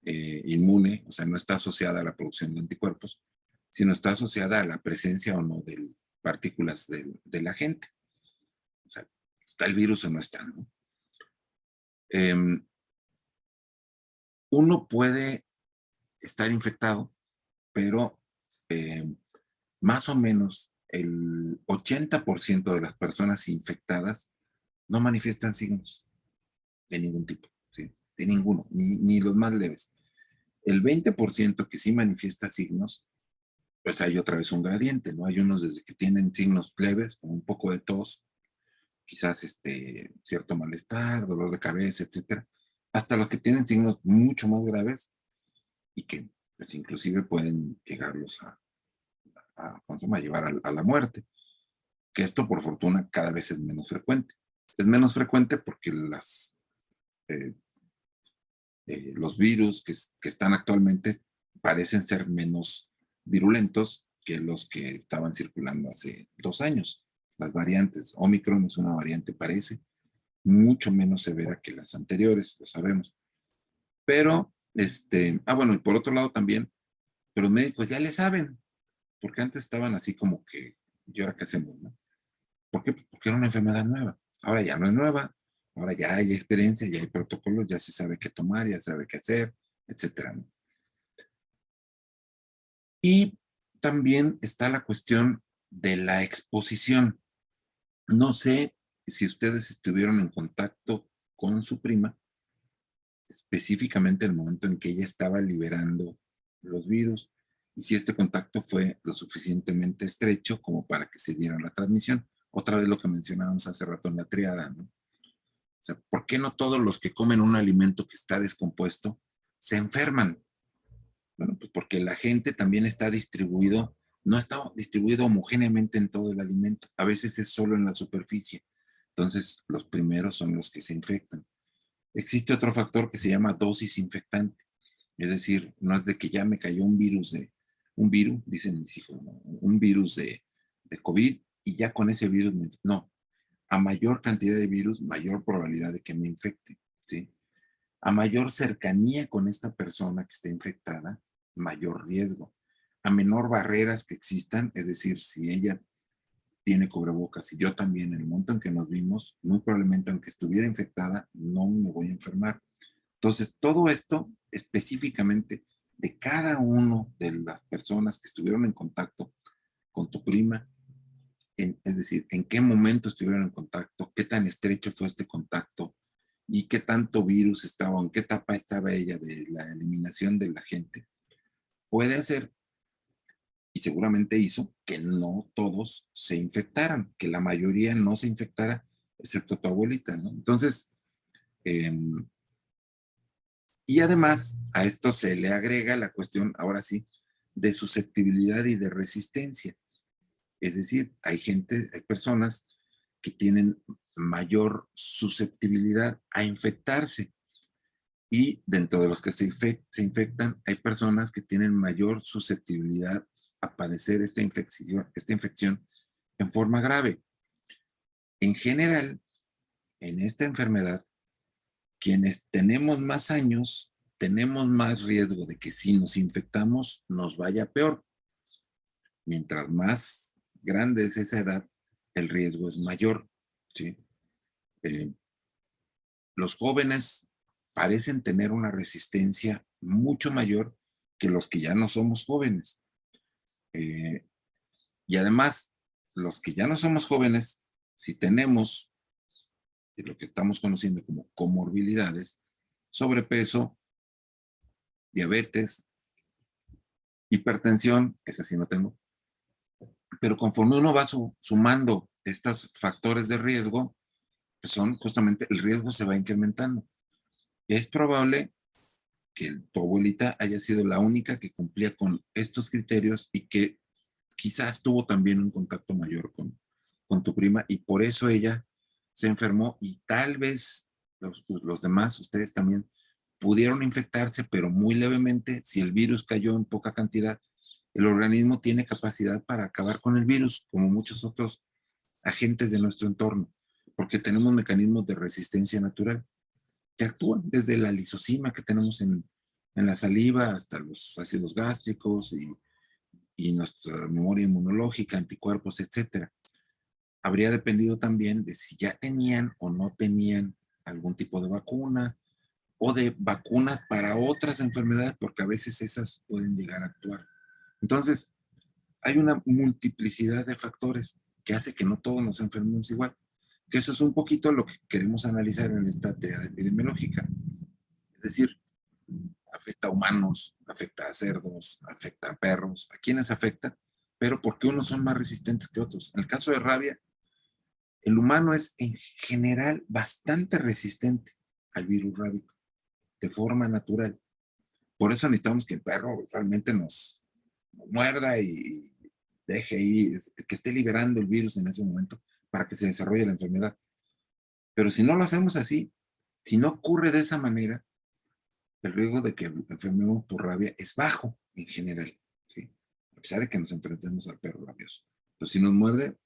inmune, o sea, no está asociada a la producción de anticuerpos, sino está asociada a la presencia o no de partículas del agente. O sea, ¿está el virus o no está? ¿No? Uno puede estar infectado, pero más o menos el 80% de las personas infectadas no manifiestan signos de ningún tipo, ¿sí? De ninguno, ni los más leves. El 20% que sí manifiesta signos, pues hay otra vez un gradiente, ¿no? Hay unos desde que tienen signos leves, como un poco de tos, quizás cierto malestar, dolor de cabeza, etcétera, hasta los que tienen signos mucho más graves y que pues inclusive pueden llegarlos a llevar a la muerte. Que esto por fortuna cada vez es menos frecuente. Es menos frecuente porque los virus que están actualmente parecen ser menos virulentos que los que estaban circulando hace 2 años. Las variantes, Omicron es una variante, parece, mucho menos severa que las anteriores, lo sabemos. Pero, bueno, y por otro lado también, pero los médicos ya le saben, porque antes estaban así como que, ¿y ahora qué hacemos, no? ¿Por qué? Porque era una enfermedad nueva. Ahora ya no es nueva, ahora ya hay experiencia, ya hay protocolos, ya se sabe qué tomar, ya se sabe qué hacer, etcétera, ¿no? Y también está la cuestión de la exposición. No sé si ustedes estuvieron en contacto con su prima, específicamente en el momento en que ella estaba liberando los virus, y si este contacto fue lo suficientemente estrecho como para que se diera la transmisión. Otra vez lo que mencionábamos hace rato en la triada, ¿no? O sea, ¿por qué no todos los que comen un alimento que está descompuesto se enferman? Bueno, pues porque la gente también está distribuido, no está distribuido homogéneamente en todo el alimento. A veces es solo en la superficie. Entonces, los primeros son los que se infectan. Existe otro factor que se llama dosis infectante. Es decir, no es de que ya me cayó un virus, dicen mis hijos, ¿no? Un virus de COVID y ya con ese virus no. A mayor cantidad de virus, mayor probabilidad de que me infecte, ¿sí? A mayor cercanía con esta persona que está infectada, mayor riesgo. A menor barreras que existan, es decir, si ella tiene cubrebocas y yo también, en el momento en que nos vimos, muy probablemente aunque estuviera infectada, no me voy a enfermar. Entonces, todo esto específicamente de cada uno de las personas que estuvieron en contacto con tu prima, es decir, en qué momento estuvieron en contacto, qué tan estrecho fue este contacto y qué tanto virus estaba, en qué etapa estaba ella de la eliminación de la gente, puede hacer, y seguramente hizo, que no todos se infectaran, que la mayoría no se infectara, excepto tu abuelita, ¿no? Entonces, y además a esto se le agrega la cuestión, ahora sí, de susceptibilidad y de resistencia. Es decir, hay personas que tienen mayor susceptibilidad a infectarse. Y dentro de los que se infectan, hay personas que tienen mayor susceptibilidad a padecer esta infección en forma grave. En general, en esta enfermedad, quienes tenemos más años, tenemos más riesgo de que si nos infectamos nos vaya peor. Mientras más grande es esa edad, el riesgo es mayor, ¿sí? Los jóvenes parecen tener una resistencia mucho mayor que los que ya no somos jóvenes. Y además, los que ya no somos jóvenes, si tenemos lo que estamos conociendo como comorbilidades, sobrepeso, diabetes, hipertensión, esa sí no tengo, pero conforme uno va sumando estos factores de riesgo, que son justamente el riesgo se va incrementando. Es probable que tu abuelita haya sido la única que cumplía con estos criterios y que quizás tuvo también un contacto mayor con tu prima y por eso ella se enfermó y tal vez los demás, ustedes también, pudieron infectarse, pero muy levemente. Si el virus cayó en poca cantidad, el organismo tiene capacidad para acabar con el virus, como muchos otros agentes de nuestro entorno, porque tenemos mecanismos de resistencia natural que actúan desde la lisozima que tenemos en la saliva hasta los ácidos gástricos y nuestra memoria inmunológica, anticuerpos, etcétera. Habría dependido también de si ya tenían o no tenían algún tipo de vacuna o de vacunas para otras enfermedades, porque a veces esas pueden llegar a actuar. Entonces, hay una multiplicidad de factores que hace que no todos nos enfermemos igual. Que eso es un poquito lo que queremos analizar en esta teoría epidemiológica. Es decir, afecta a humanos, afecta a cerdos, afecta a perros, a quienes afecta, pero porque unos son más resistentes que otros. En el caso de rabia, el humano es en general bastante resistente al virus rábico, de forma natural. Por eso necesitamos que el perro realmente nos muerda y deje ahí, que esté liberando el virus en ese momento para que se desarrolle la enfermedad. Pero si no lo hacemos así, si no ocurre de esa manera, el riesgo de que enfermemos por rabia es bajo en general, ¿sí? A pesar de que nos enfrentemos al perro rabioso. Pero si nos muerde,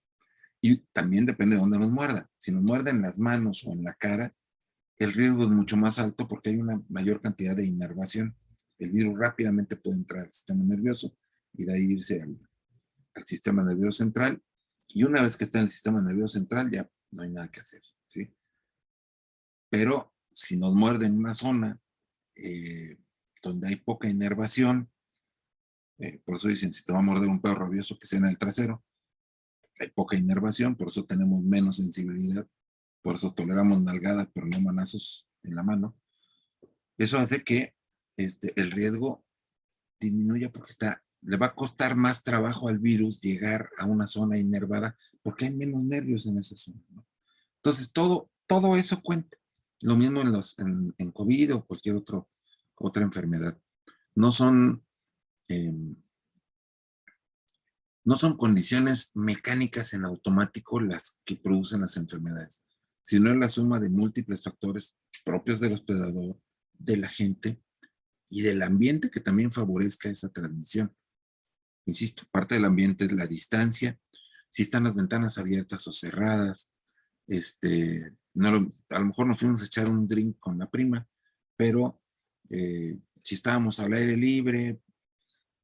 y también depende de dónde nos muerda. Si nos muerde en las manos o en la cara, el riesgo es mucho más alto porque hay una mayor cantidad de inervación. El virus rápidamente puede entrar al sistema nervioso y de ahí irse al sistema nervioso central. Y una vez que está en el sistema nervioso central, ya no hay nada que hacer, ¿sí? Pero si nos muerde en una zona donde hay poca inervación, por eso dicen, si te va a morder un perro rabioso, que sea en el trasero, hay poca inervación, por eso tenemos menos sensibilidad, por eso toleramos nalgadas, pero no manazos en la mano. Eso hace que el riesgo disminuya porque le va a costar más trabajo al virus llegar a una zona inervada porque hay menos nervios en esa zona, ¿no? Entonces, todo eso cuenta. Lo mismo en COVID o cualquier otra enfermedad. No son, no son condiciones mecánicas en automático las que producen las enfermedades, sino es la suma de múltiples factores propios del hospedador, de la gente y del ambiente que también favorezca esa transmisión. Insisto, parte del ambiente es la distancia, si están las ventanas abiertas o cerradas, a lo mejor nos fuimos a echar un drink con la prima, pero si estábamos al aire libre,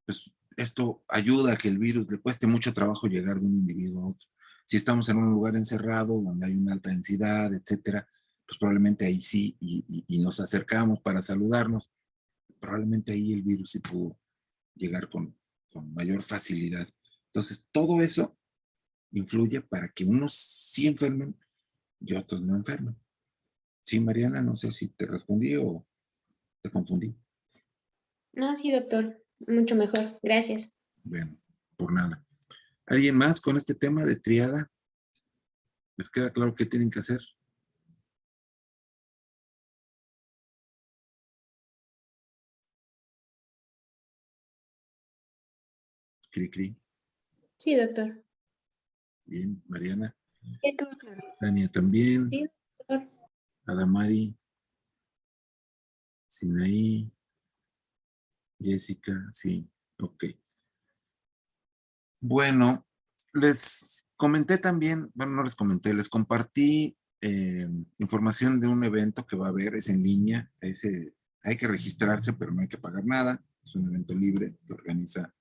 pues esto ayuda a que el virus le cueste mucho trabajo llegar de un individuo a otro. Si estamos en un lugar encerrado donde hay una alta densidad, etcétera, pues probablemente ahí sí, y nos acercamos para saludarnos, probablemente ahí el virus sí pudo llegar con mayor facilidad. Entonces, todo eso influye para que unos sí enfermen y otros no enfermen. Sí, Mariana, no sé si te respondí o te confundí. No, sí, doctor, mucho mejor. Gracias. Bueno, por nada. ¿Alguien más con este tema de triada? ¿Les queda claro qué tienen que hacer? Cri, cri. Sí, doctor. Bien, Mariana. Ya quedó claro. Tania también. Sí, doctor. Adamari. Sinaí. Jessica, sí. Ok. Bueno, les comenté también, bueno, no les comenté, les compartí información de un evento que va a haber, es en línea, hay que registrarse, pero no hay que pagar nada, es un evento libre que organiza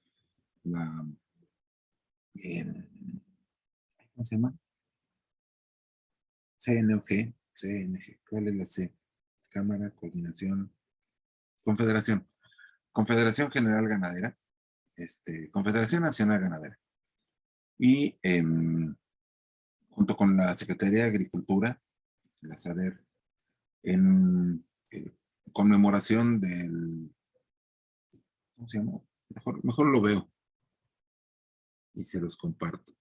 la, ¿cómo se llama? CNG, ¿cuál es la C? Cámara, Coordinación, Confederación General Ganadera, Confederación Nacional Ganadera. Y junto con la Secretaría de Agricultura, la SADER, en conmemoración del, ¿cómo se llama? Mejor lo veo y se los comparto.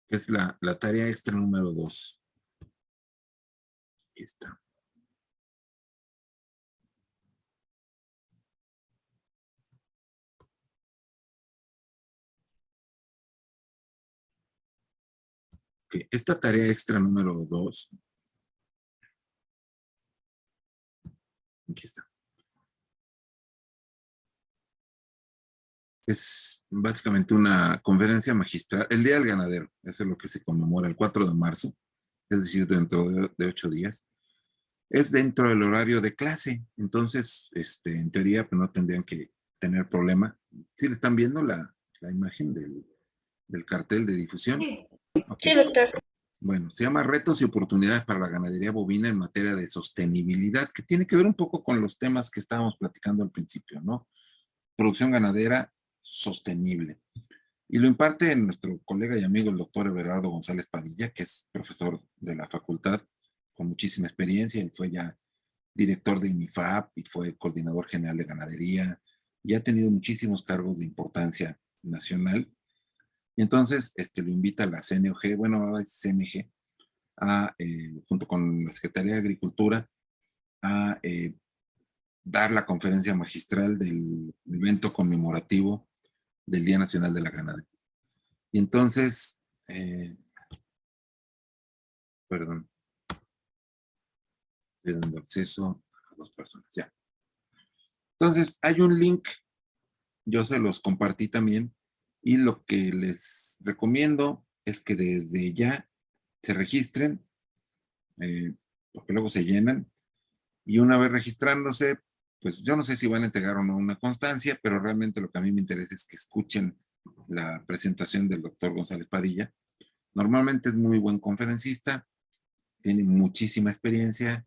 Es la tarea extra número 2. Aquí está. Okay. Esta tarea extra número 2. Aquí está. Es básicamente una conferencia magistral, el Día del Ganadero, eso es lo que se conmemora el 4 de marzo, es decir, dentro de 8 días. Es dentro del horario de clase, entonces, en teoría, pues no tendrían que tener problema. ¿Sí le están viendo la imagen del cartel de difusión? Okay. Sí, doctor. Bueno, se llama Retos y Oportunidades para la Ganadería Bovina en materia de sostenibilidad, que tiene que ver un poco con los temas que estábamos platicando al principio, ¿no? Producción ganadera sostenible. Y lo imparte nuestro colega y amigo el doctor Everardo González Padilla, que es profesor de la facultad con muchísima experiencia. Él fue ya director de INIFAP y fue coordinador general de ganadería y ha tenido muchísimos cargos de importancia nacional. Y entonces lo invita a la CNOG, bueno, ahora es CNG, junto con la Secretaría de Agricultura, a dar la conferencia magistral del evento conmemorativo del Día Nacional de la Ganadería. Y entonces, perdón, estoy dando acceso a 2 personas, ya. Entonces, hay un link, yo se los compartí también, y lo que les recomiendo es que desde ya se registren, porque luego se llenan, y una vez registrándose, pues yo no sé si van a entregar o no una constancia, pero realmente lo que a mí me interesa es que escuchen la presentación del doctor González Padilla. Normalmente es muy buen conferencista, tiene muchísima experiencia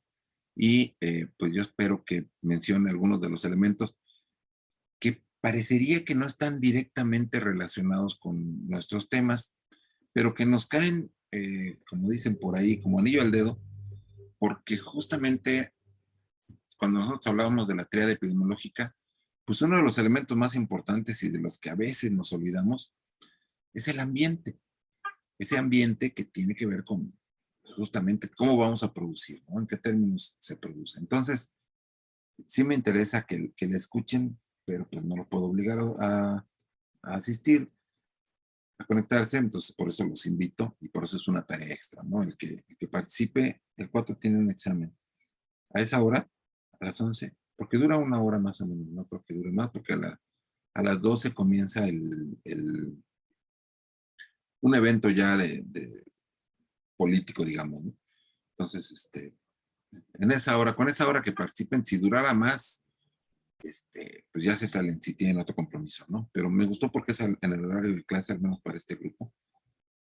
y pues yo espero que mencione algunos de los elementos que parecería que no están directamente relacionados con nuestros temas, pero que nos caen, como dicen por ahí, como anillo al dedo, porque justamente cuando nosotros hablábamos de la tríada epidemiológica, pues uno de los elementos más importantes y de los que a veces nos olvidamos es el ambiente. Ese ambiente que tiene que ver con justamente cómo vamos a producir, ¿no? En qué términos se produce. Entonces, sí me interesa que la escuchen, pero pues no lo puedo obligar a asistir, a conectarse, entonces por eso los invito y por eso es una tarea extra, ¿no? El que participe, el 4 tiene un examen a esa hora, a las 11, porque dura 1 hora más o menos, no creo que dure más, porque a las 12 comienza un evento ya de político, digamos, ¿no? Entonces, en esa hora, con esa hora que participen, si durara más, pues ya se salen si tienen otro compromiso, ¿no? Pero me gustó porque es en el horario de clase, al menos para este grupo.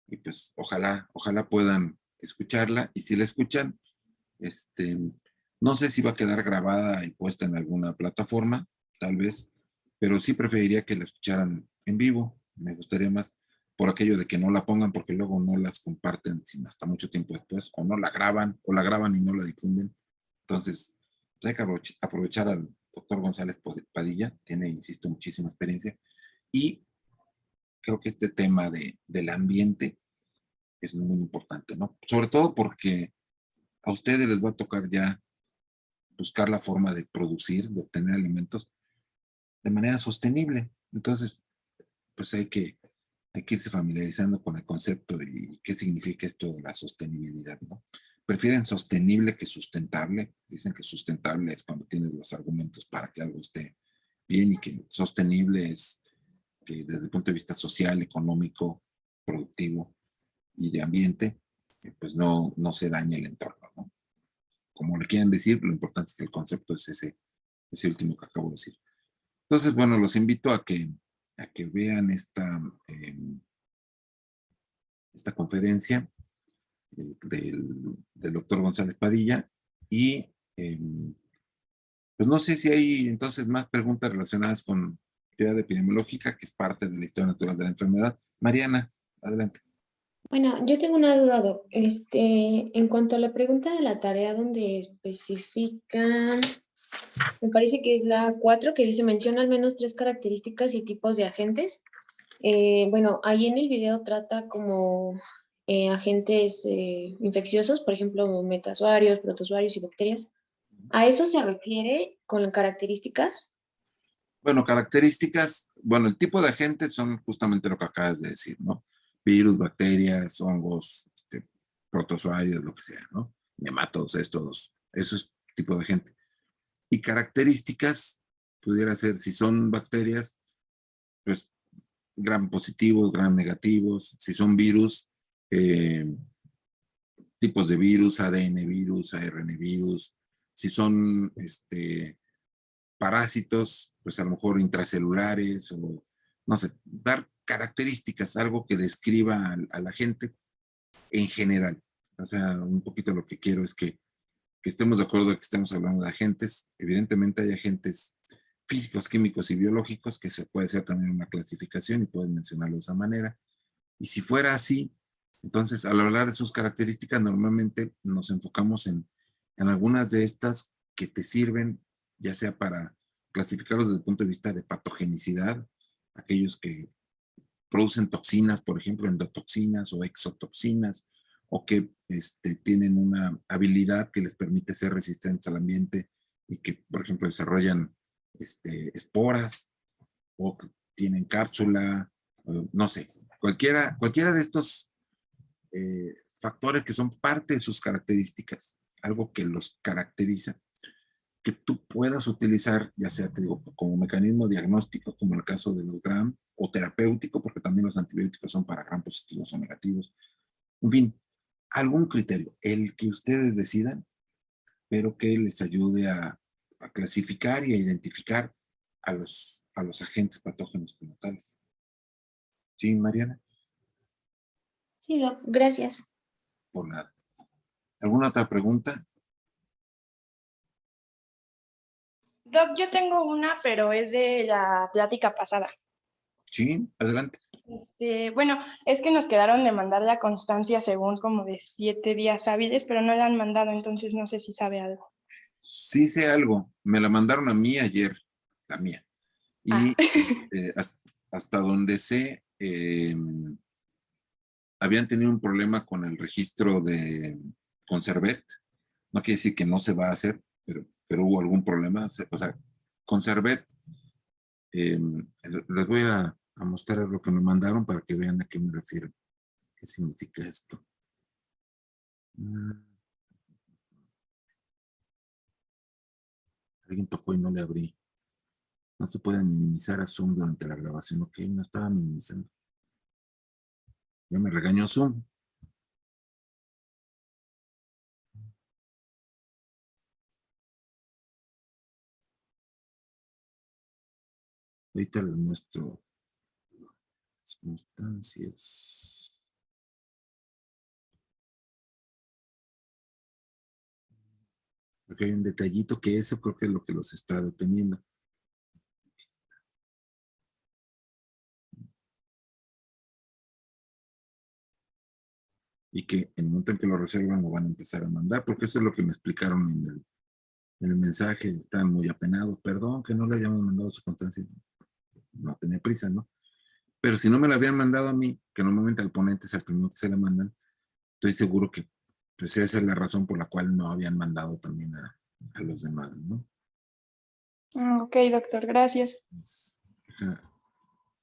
Y pues ojalá puedan escucharla. Y si la escuchan, no sé si va a quedar grabada y puesta en alguna plataforma, tal vez, pero sí preferiría que la escucharan en vivo. Me gustaría más por aquello de que no la pongan porque luego no las comparten sino hasta mucho tiempo después, o no la graban, o la graban y no la difunden. Entonces, hay que aprovechar al doctor González Padilla, tiene, insisto, muchísima experiencia, y creo que este tema del ambiente es muy importante, ¿no? Sobre todo porque a ustedes les va a tocar ya buscar la forma de producir, de obtener alimentos de manera sostenible. Entonces, pues hay que irse familiarizando con el concepto y qué significa esto de la sostenibilidad, ¿no? Prefieren sostenible que sustentable. Dicen que sustentable es cuando tienes los argumentos para que algo esté bien y que sostenible es que desde el punto de vista social, económico, productivo y de ambiente, pues no se dañe el entorno, ¿no? Como le quieran decir, lo importante es que el concepto es ese último que acabo de decir. Entonces, bueno, los invito a que vean esta conferencia del doctor González Padilla y pues no sé si hay entonces más preguntas relacionadas con actividad epidemiológica, que es parte de la historia natural de la enfermedad. Mariana, adelante. Bueno, yo tengo una duda, Doc. En cuanto a la pregunta de la tarea donde especifica, me parece que es la 4, que dice menciona al menos 3 características y tipos de agentes. Bueno, ahí en el video trata como agentes infecciosos, por ejemplo, metazoarios, protozoarios y bacterias. ¿A eso se refiere con características? Bueno, características, bueno, el tipo de agentes son justamente lo que acabas de decir, ¿no? Virus, bacterias, hongos, protozoarios, lo que sea, ¿no? Nematodos, estos, eso es tipo de agente. Y características, pudiera ser, si son bacterias, pues gram positivos, gram negativos, si son virus, eh, tipos de virus, ADN virus, ARN virus, si son parásitos, pues a lo mejor intracelulares o no sé, dar características, algo que describa a la gente en general. O sea, un poquito lo que quiero es que estemos de acuerdo de que estemos hablando de agentes. Evidentemente hay agentes físicos, químicos y biológicos que se puede hacer también una clasificación y pueden mencionarlo de esa manera. Y si fuera así, entonces al hablar de sus características normalmente nos enfocamos en algunas de estas que te sirven ya sea para clasificarlos desde el punto de vista de patogenicidad, aquellos que producen toxinas, por ejemplo, endotoxinas o exotoxinas, o que tienen una habilidad que les permite ser resistentes al ambiente y que, por ejemplo, desarrollan esporas o que tienen cápsula, no sé, cualquiera de estos factores que son parte de sus características, algo que los caracteriza, que tú puedas utilizar, ya sea, te digo, como mecanismo diagnóstico, como en el caso de los gram, o terapéutico, porque también los antibióticos son para gram positivos o negativos. En fin, algún criterio, el que ustedes decidan, pero que les ayude a clasificar y a identificar a los agentes patógenos como tales. ¿Sí, Mariana? Sí, Doc, gracias. Por nada. ¿Alguna otra pregunta? Doc, yo tengo una, pero es de la plática pasada. Sí, adelante. Bueno, es que nos quedaron de mandar la constancia según como de 7 días hábiles, pero no la han mandado, entonces no sé si sabe algo. Sí sé algo. Me la mandaron a mí ayer, la mía. Ah. Y hasta donde sé, habían tenido un problema con el registro de Conservet. No quiere decir que no se va a hacer, pero hubo algún problema. O sea, Conservet, les voy a mostrar lo que me mandaron para que vean a qué me refiero. ¿Qué significa esto? Alguien tocó y no le abrí. No se puede minimizar a Zoom durante la grabación. Ok, no estaba minimizando. Ya me regañó Zoom. Ahorita les muestro circunstancias. Porque hay un detallito que eso creo que es lo que los está deteniendo. Y que en el momento en que lo reservan lo van a empezar a mandar, porque eso es lo que me explicaron en el mensaje. Estaban muy apenados. Perdón que no le hayamos mandado su constancia. No tenía prisa, ¿no? Pero si no me la habían mandado a mí, que normalmente al ponente es el primero que se la mandan, estoy seguro que pues esa es la razón por la cual no habían mandado también a los demás, ¿no? Ok, doctor, gracias. Pues, deja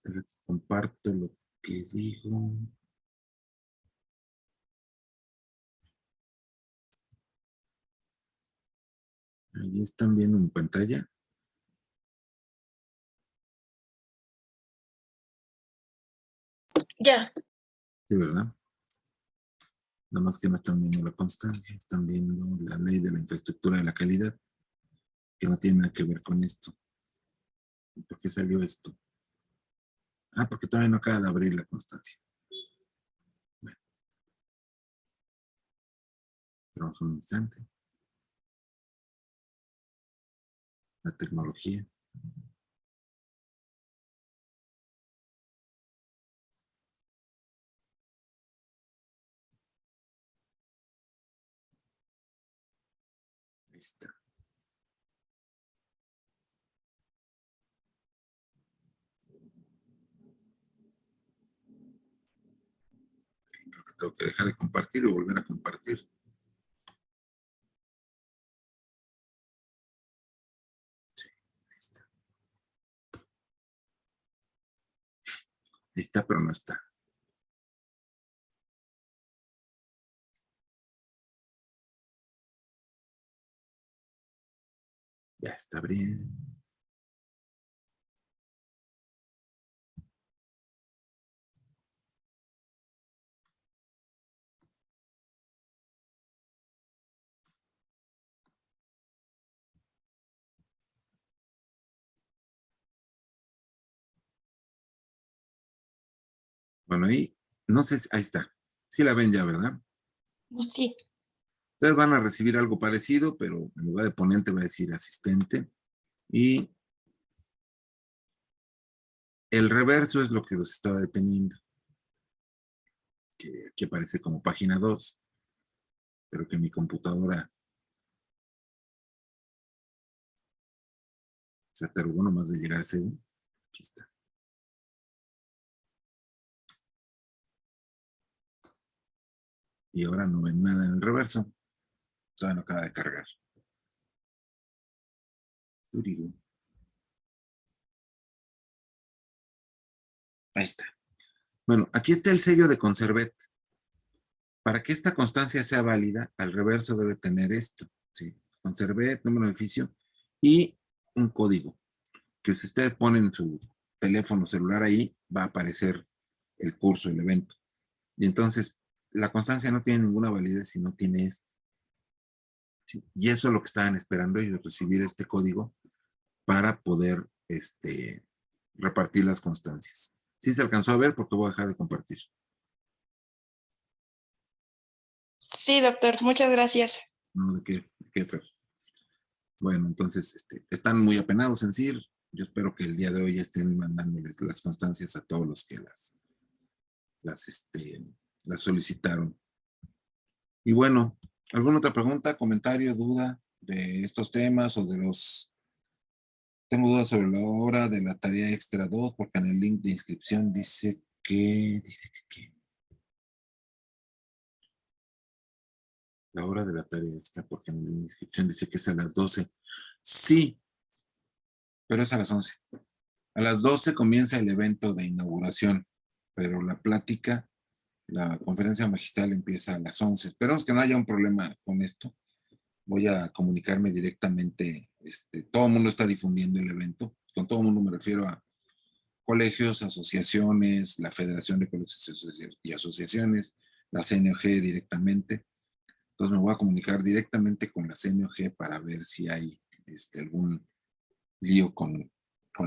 que comparto lo que dijo. Ahí están viendo en pantalla. Ya. Sí, ¿verdad? Nada más que no están viendo la constancia, están viendo la ley de la infraestructura de la calidad, que no tiene nada que ver con esto. ¿Por qué salió esto? Ah, porque todavía no acaba de abrir la constancia. Bueno, esperamos un instante. La tecnología. Ahí está. Creo que Tengo que dejar de compartir y volver a compartir. Sí, ahí está. Ahí está, pero no está. Ya está bien. Bueno, ahí, no sé, ahí está. Sí la ven ya, ¿verdad? Sí. Ustedes van a recibir algo parecido, pero en lugar de ponente va a decir asistente. Y el reverso es lo que los estaba deteniendo. Que aquí aparece como página 2, pero que mi computadora se tardó nomás de llegar a ese. Aquí está. Y ahora no ven nada en el reverso. Todavía no acaba de cargar. Ahí está. Bueno, aquí está el sello de Conservet. Para que esta constancia sea válida, al reverso debe tener esto. ¿Sí? Conservet, número de edificio y un código. Que si ustedes ponen su teléfono celular ahí, va a aparecer el curso, el evento. Y entonces, la constancia no tiene ninguna validez si no tiene eso. ¿Sí? Y eso es lo que estaban esperando ellos, recibir este código para poder repartir las constancias. ¿Sí se alcanzó a ver? Porque voy a dejar de compartir. Sí, doctor, muchas gracias. No, ¿de qué, Fer? Bueno, entonces, están muy apenados en CIR. Yo espero que el día de hoy estén mandándoles las constancias a todos los que las solicitaron. Y bueno, ¿alguna otra pregunta, comentario, duda de estos temas o de los... Tengo dudas sobre la hora de la tarea extra 2, porque en el link de inscripción dice que la hora de la tarea extra, porque en el link de inscripción dice que es a las 12. Sí, pero es a las 11. A las 12 comienza el evento de inauguración, pero la plática, la conferencia magistral empieza a las 11. Esperamos que no haya un problema con esto. Voy a comunicarme directamente. Todo el mundo está difundiendo el evento. Con todo el mundo me refiero a colegios, asociaciones, la Federación de Colegios y Asociaciones, la CNOG directamente. Entonces me voy a comunicar directamente con la CNOG para ver si hay algún lío con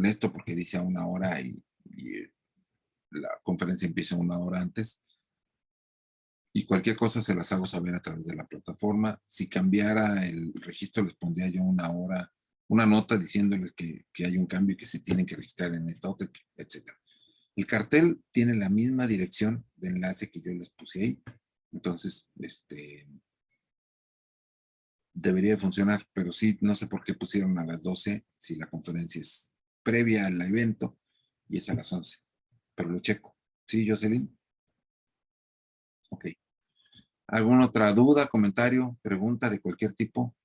esto, porque dice a 1 hora y la conferencia empieza 1 hora antes. Y cualquier cosa se las hago saber a través de la plataforma. Si cambiara el registro, les pondría yo 1 hora, una nota diciéndoles que hay un cambio y que se tienen que registrar en esta otra, etc. El cartel tiene la misma dirección de enlace que yo les puse ahí. Entonces, debería funcionar, pero sí, no sé por qué pusieron a las 12 si la conferencia es previa al evento y es a las 11. Pero lo checo. ¿Sí, Jocelyn? Ok. ¿Alguna otra duda, comentario, pregunta de cualquier tipo?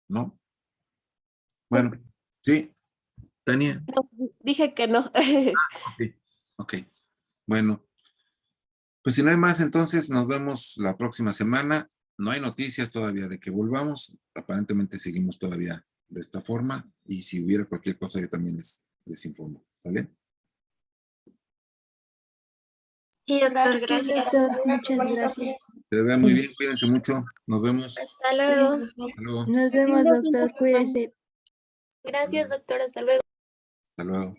¿No? Bueno, sí, Tania. No, dije que no. Ok. Bueno, pues si no hay más, entonces nos vemos la próxima semana. No hay noticias todavía de que volvamos. Aparentemente seguimos todavía de esta forma. Y si hubiera cualquier cosa, yo también les informo. ¿Sale? Sí, doctor, Gracias. gracias. Doctor, muchas gracias. Que les vea muy bien, cuídense mucho. Nos vemos. Hasta luego. Hasta luego. Nos vemos, doctor. Cuídese. Gracias, doctor. Hasta luego. Hasta luego.